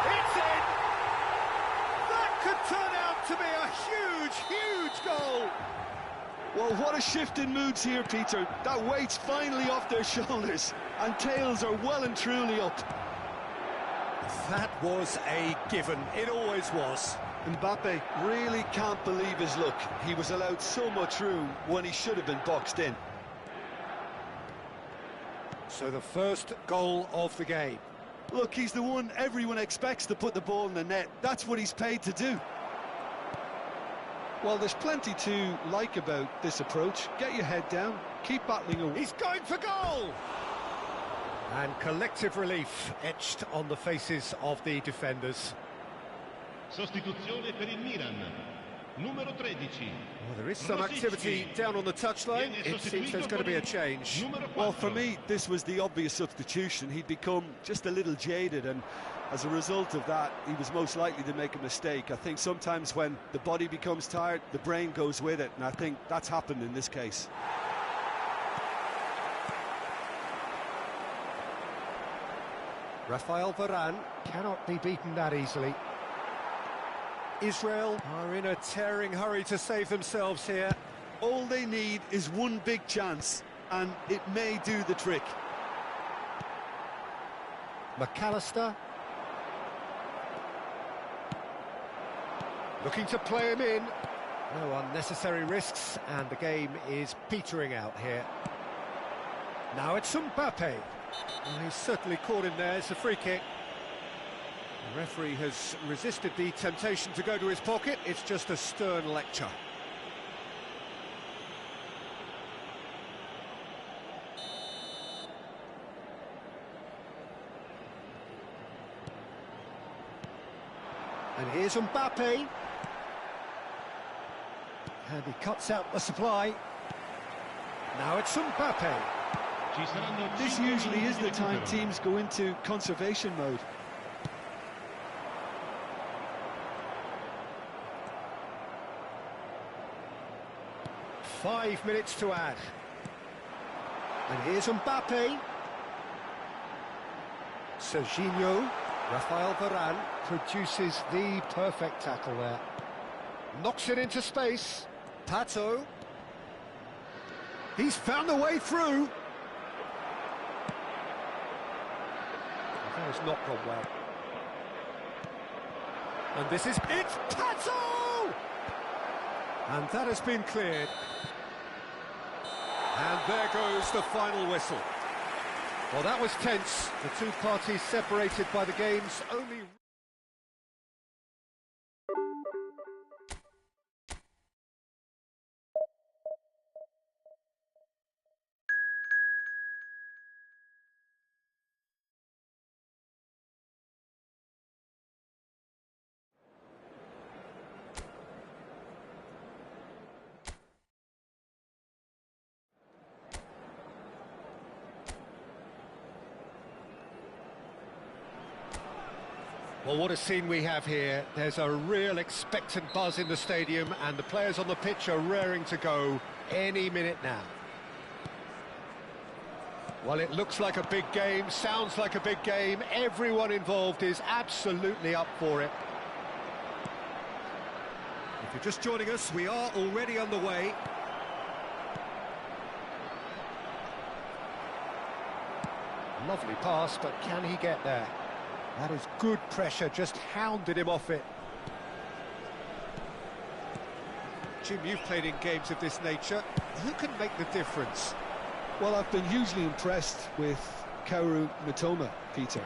It's in! That could turn out to be a huge, huge goal! Well, what a shift in moods here, Peter. That weight's finally off their shoulders, and tails are well and truly up. That was a given. It always was. Mbappe really can't believe his luck. He was allowed so much room when he should have been boxed in. So the first goal of the game. Look, he's the one everyone expects to put the ball in the net. That's what he's paid to do. Well, there's plenty to like about this approach. Get your head down, keep battling away. He's going for goal! And collective relief etched on the faces of the defenders. Sostituzione per il Milan. Numero 13. Well, there is some activity down on the touchline. It seems there's going to be a change. Well, for me, this was the obvious substitution. He'd become just a little jaded, and as a result of that, he was most likely to make a mistake. I think sometimes when the body becomes tired, the brain goes with it, and I think that's happened in this case. Rafael Varane cannot be beaten that easily. Israel are in a tearing hurry to save themselves here. All they need is one big chance, and it may do the trick. McAllister. Looking to play him in. No unnecessary risks, and the game is petering out here. Now it's Mbappe. Well, he's certainly caught him there. It's a free kick. The referee has resisted the temptation to go to his pocket. It's just a stern lecture. And here's Mbappe. And he cuts out the supply. Now it's Mbappe. This usually is the time teams go into conservation mode. 5 minutes to add. And here's Mbappe. Serginho. Rafael Varane produces the perfect tackle there. Knocks it into space. Pato. He's found a way through. That has not gone well. And this is... It's Pato! And that has been cleared. And there goes the final whistle. Well, that was tense. The two parties separated by the game's only... Well, what a scene we have here. There's a real expectant buzz in the stadium, and the players on the pitch are raring to go any minute now. Well, it looks like a big game, sounds like a big game. Everyone involved is absolutely up for it. If you're just joining us, we are already underway. Lovely pass, but can he get there? That is good pressure, just hounded him off it. Jim, you've played in games of this nature. Who can make the difference? Well, I've been hugely impressed with Kaoru Mitoma, Peter.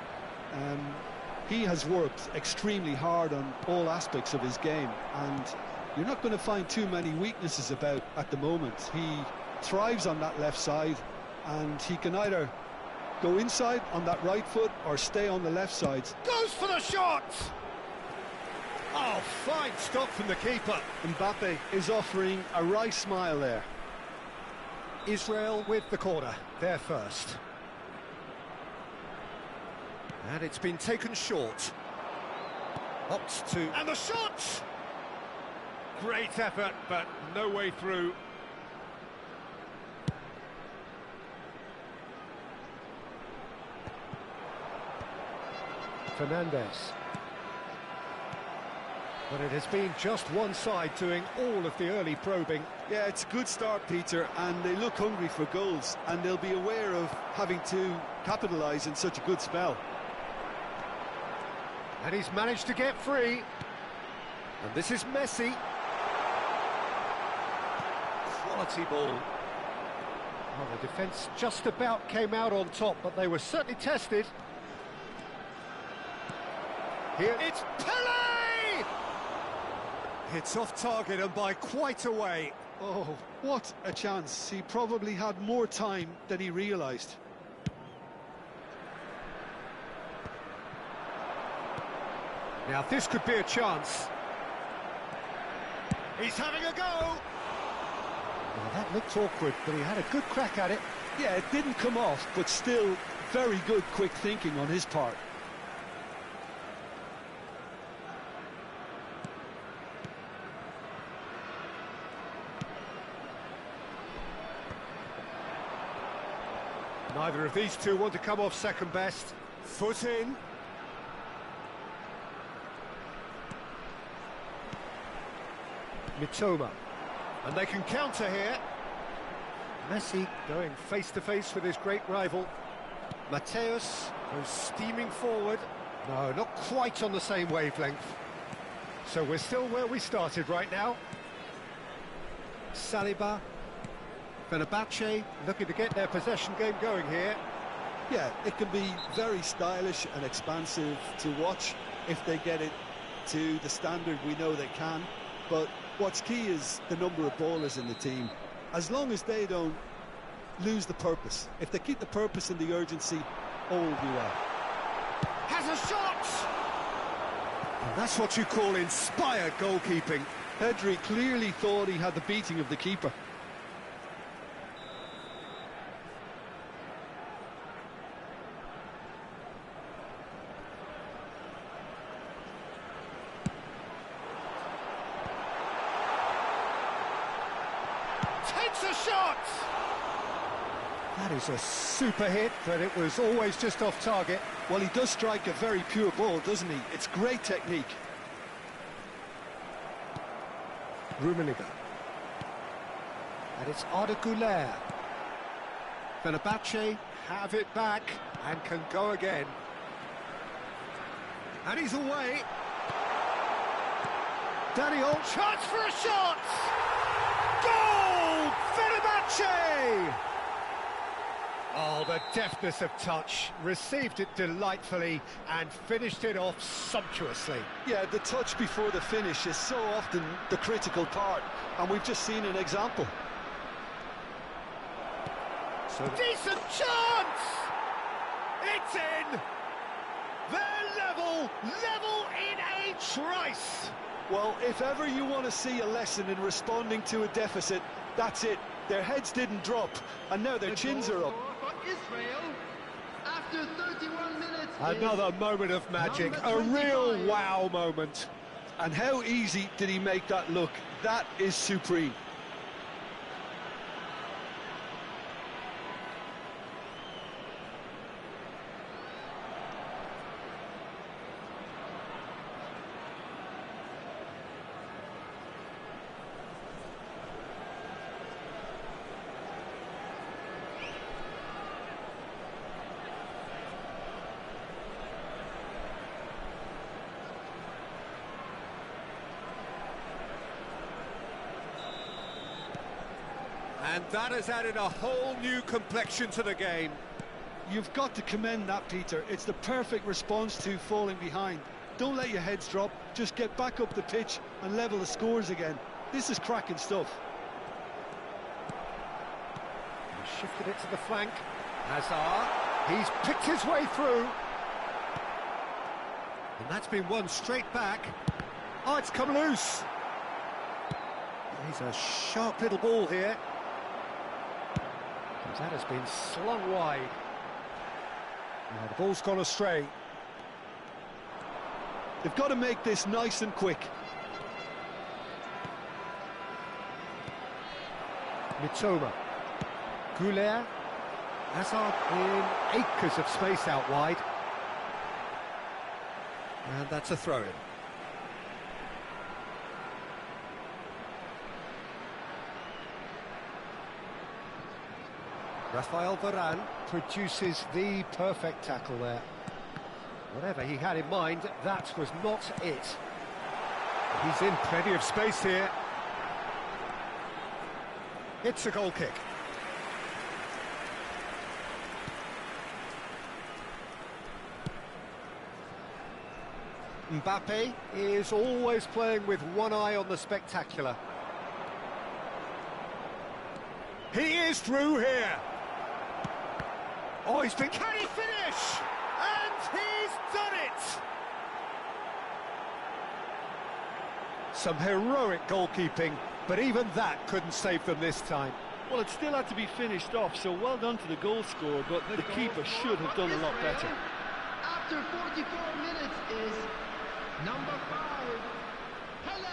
He has worked extremely hard on all aspects of his game, and you're not going to find too many weaknesses about at the moment. He thrives on that left side, and he can either go inside on that right foot or stay on the left side. Goes for the shot! Oh, fine stop from the keeper. Mbappe is offering a wry smile there. Israel with the corner, there first. And it's been taken short. Opts to... And the shot! Great effort, but no way through. Fernandez. But it has been just one side doing all of the early probing. Yeah, it's a good start, Peter, and they look hungry for goals, and they'll be aware of having to capitalise in such a good spell. And he's managed to get free. And this is Messi. Quality ball. Well, the defence just about came out on top, but they were certainly tested. Here it's Pele! It's off target and by quite a way. Oh, what a chance. He probably had more time than he realised. Now this could be a chance. He's having a go! Well, that looked awkward, but he had a good crack at it. Yeah, it didn't come off, but still very good quick thinking on his part. Neither of these two want to come off second best. Foot in. Mitoma. And they can counter here. Messi going face-to-face with his great rival. Mateus goes steaming forward. No, not quite on the same wavelength. So we're still where we started right now. Saliba. Fenerbahce looking to get their possession game going here. Yeah, it can be very stylish and expansive to watch if they get it to the standard we know they can. But what's key is the number of ballers in the team. As long as they don't lose the purpose. If they keep the purpose and the urgency, all will be well. Has a shot! And that's what you call inspired goalkeeping. Pedri clearly thought he had the beating of the keeper. It's a shot! That is a super hit, but it was always just off target. Well, he does strike a very pure ball, doesn't he? It's great technique. Rummenigge. And it's Arda Güler. Fenerbahce have it back and can go again. And he's away. Daniel, chance for a shot! Goal! Fenerbahce! Oh, the deftness of touch. Received it delightfully and finished it off sumptuously. Yeah, the touch before the finish is so often the critical part, and we've just seen an example. So decent chance! It's in! They're level in a trice! Well, if ever you want to see a lesson in responding to a deficit, that's it. Their heads didn't drop, and now their chins are up. For Israel, after 31 minutes. Another moment of magic, a real wow moment. And how easy did he make that look? That is supreme. And that has added a whole new complexion to the game. You've got to commend that, Peter. It's the perfect response to falling behind. Don't let your heads drop, just get back up the pitch and level the scores again. This is cracking stuff. He shifted it to the flank. Hazard, he's picked his way through. And that's been won straight back. Oh, it's come loose. He's a sharp little ball here. That has been slung wide. Now the ball's gone astray. They've got to make this nice and quick. Mitoma. Güler. Hazard in acres of space out wide. And that's a throw-in. Rafael Varane produces the perfect tackle there. Whatever he had in mind, that was not it. He's in plenty of space here. It's a goal kick. Mbappe is always playing with one eye on the spectacular. He is through here. Oh, can he finish? And he's done it! Some heroic goalkeeping, but even that couldn't save them this time. Well, it still had to be finished off, so well done to the goal scorer, but the keeper should have done a lot better. After 44 minutes is number 5, Pele!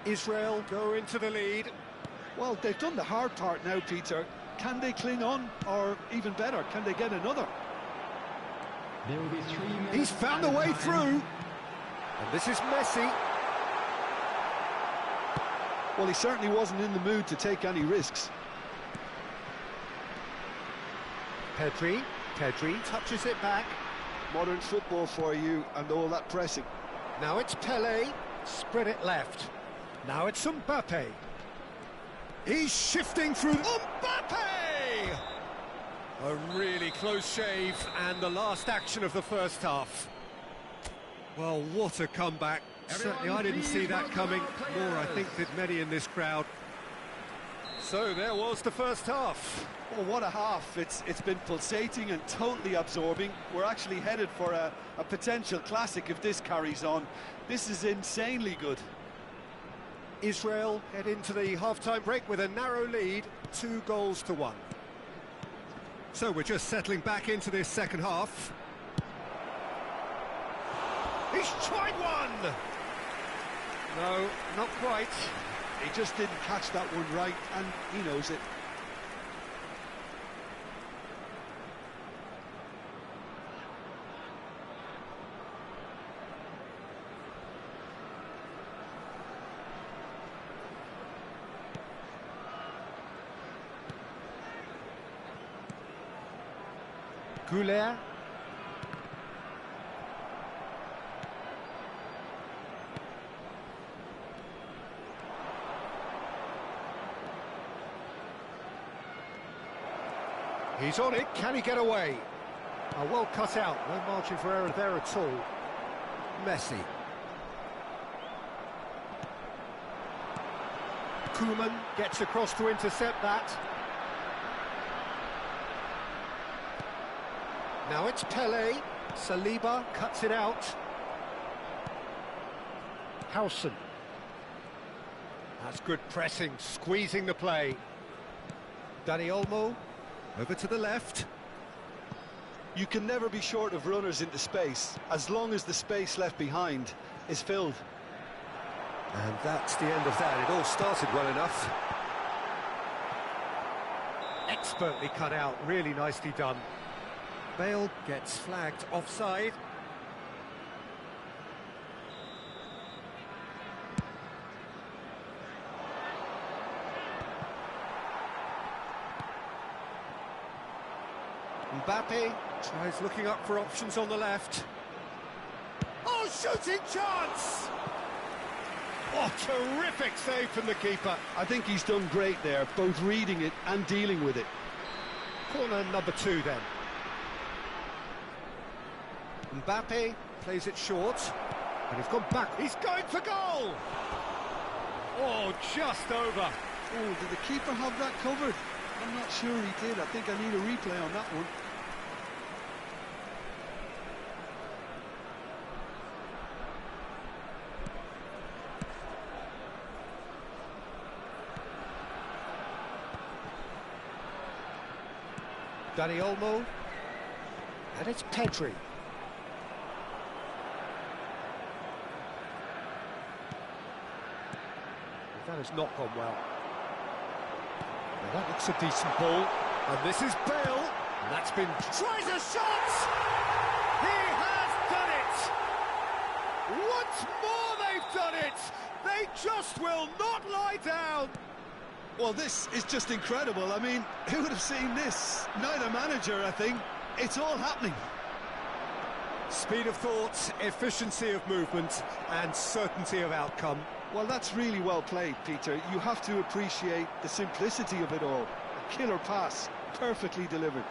Israel go into the lead. Well, they've done the hard part now, Peter. Can they cling on, or even better, can they get another? There will be 3 minutes. He's found a way through. And this is Messi. Well, he certainly wasn't in the mood to take any risks. Pedri touches it back. Modern football for you, and all that pressing. Now it's Pele, spread it left. Now it's Mbappe. He's shifting through. Mbappe! A really close shave, and the last action of the first half. Well, what a comeback. Certainly I didn't see that coming, nor I think did many in this crowd. So there was the first half. Oh, what a half. It's been pulsating and totally absorbing. We're actually headed for a potential classic if this carries on. This is insanely good. Israel head into the half-time break with a narrow lead, 2-1. So we're just settling back into this second half. He's tried one! No, not quite. He just didn't catch that one right, and he knows it. Goulet. He's on it, can he get away? Oh, well cut out, no margin for error there at all. Messi. Koeman gets across to intercept that. Now it's Pele. Saliba cuts it out. Howson. That's good pressing, squeezing the play. Dani Olmo. Over to the left. You can never be short of runners into space, as long as the space left behind is filled. And that's the end of that. It all started well enough. Expertly cut out, really nicely done. Bale gets flagged offside. Mbappe tries looking up for options on the left. Oh, shooting chance! Oh, terrific save from the keeper. I think he's done great there, both reading it and dealing with it. Corner number 2 then. Mbappe plays it short, and he's gone back. He's going for goal! Oh, just over. Oh, did the keeper have that covered? I'm not sure he did. I think I need a replay on that one. Dani Olmo, and it's Pedri. That has not gone well. Now that looks a decent ball, and this is Bale, and that's been... Tries a shot! He has done it! Once more they've done it! They just will not lie down! Well, this is just incredible. I mean, who would have seen this? Neither manager, I think. It's all happening. Speed of thought, efficiency of movement, and certainty of outcome. Well, that's really well played, Peter. You have to appreciate the simplicity of it all. A killer pass, perfectly delivered.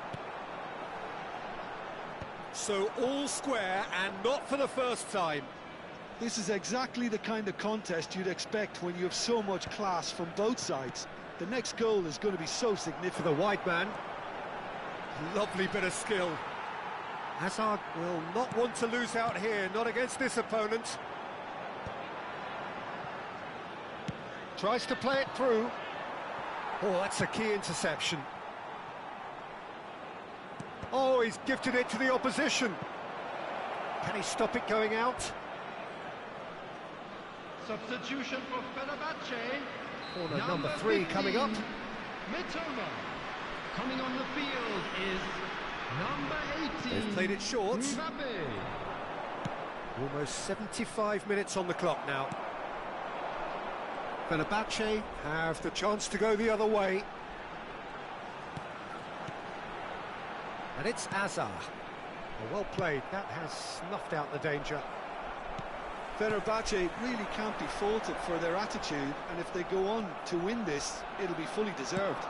So all square, and not for the first time. This is exactly the kind of contest you'd expect when you have so much class from both sides. The next goal is going to be so significant. For the wide man. Lovely bit of skill. Hazard will not want to lose out here, not against this opponent. Tries to play it through. Oh, that's a key interception. Oh, he's gifted it to the opposition. Can he stop it going out? Substitution for Fenerbahce. Corner number 3 coming up. Mitoma. Coming on the field is number 18. They've played it short. Mbappe. Almost 75 minutes on the clock now. Fenerbahce have the chance to go the other way. And it's Azar. Oh, well played. That has snuffed out the danger. Fenerbahce really can't be faulted for their attitude, and if they go on to win this, it'll be fully deserved.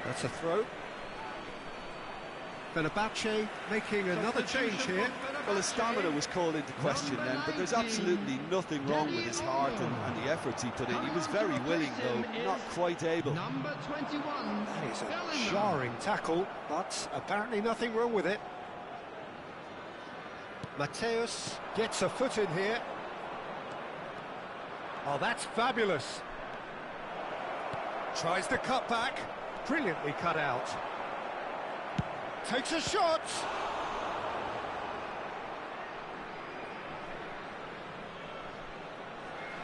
That's a throw. Fenerbahce making another change here. Well, his stamina was called into question then, but there's absolutely nothing wrong with his heart and the efforts he put in. He was very willing, though not quite able. Number 21. That is a jarring tackle, but apparently nothing wrong with it. Mateus gets a foot in here. Oh, that's fabulous. Tries the cut back. Brilliantly cut out. Takes a shot.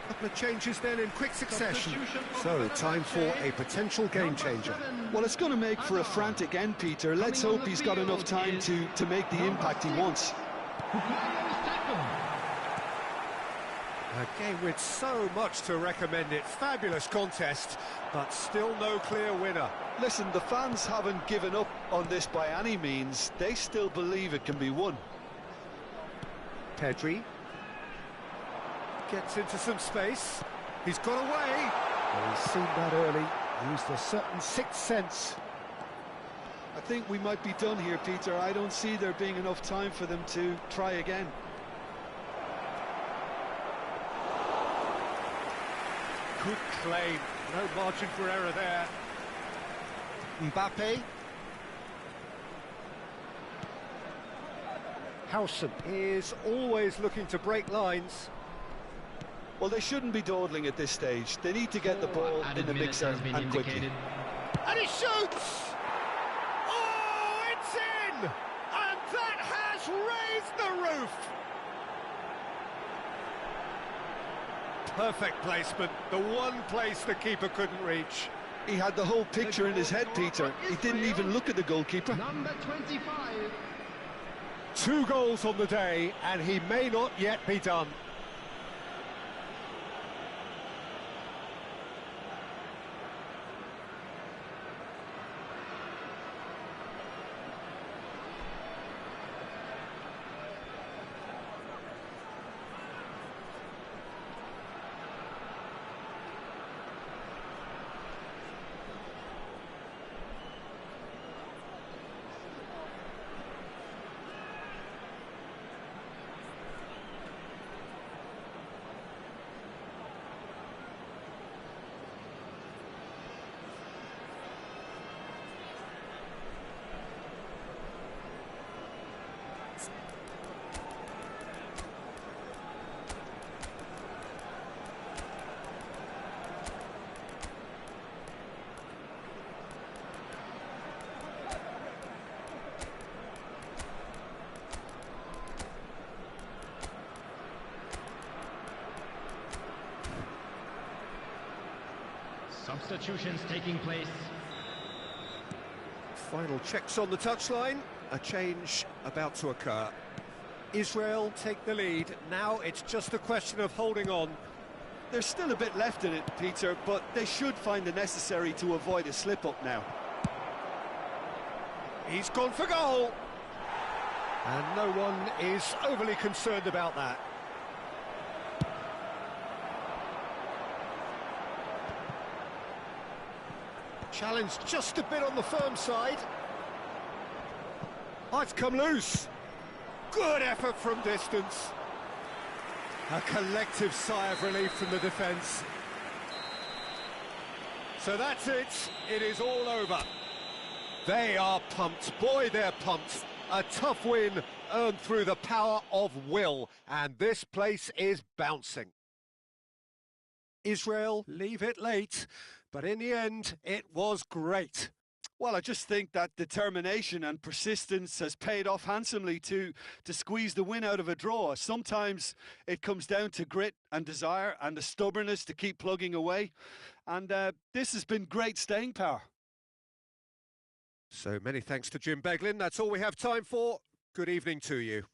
Couple of changes then in quick succession. So, time for a potential game changer. Well, it's going to make for a frantic end, Peter. Let's hope he's got enough time to make the impact he wants. A game with so much to recommend it. Fabulous contest, but still no clear winner. Listen, the fans haven't given up on this by any means. They still believe it can be won. Pedri gets into some space. He's got away. Well, he's seen that early. Used a certain sixth sense. I think we might be done here, Peter. I don't see there being enough time for them to try again. Good claim. No margin for error there. Mbappe. Howson is always looking to break lines. Well, they shouldn't be dawdling at this stage. They need to get the ball in the mixer and quickly. And he shoots! Oh, it's in! And that has raised the roof! Perfect placement, the one place the keeper couldn't reach. He had the whole picture in his head, Peter. He didn't even look at the goalkeeper. Number 25. 2 goals on the day, and he may not yet be done. Substitutions taking place. Final checks on the touchline. A change about to occur. Israel take the lead. Now it's just a question of holding on. There's still a bit left in it, Peter, but they should find the necessary to avoid a slip-up now. He's gone for goal. And no one is overly concerned about that. Challenge just a bit on the firm side. Oh, it's come loose. Good effort from distance. A collective sigh of relief from the defence. So that's it. It is all over. They are pumped. Boy, they're pumped. A tough win earned through the power of will. And this place is bouncing. Israel leave it late, but in the end, it was great. Well, I just think that determination and persistence has paid off handsomely to squeeze the win out of a draw. Sometimes it comes down to grit and desire and the stubbornness to keep plugging away. And this has been great staying power. So many thanks to Jim Beglin. That's all we have time for. Good evening to you.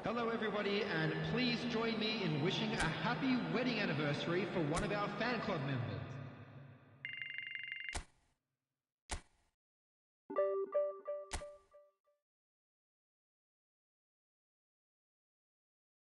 Hello everybody, and please join me in wishing a happy wedding anniversary for one of our fan club members.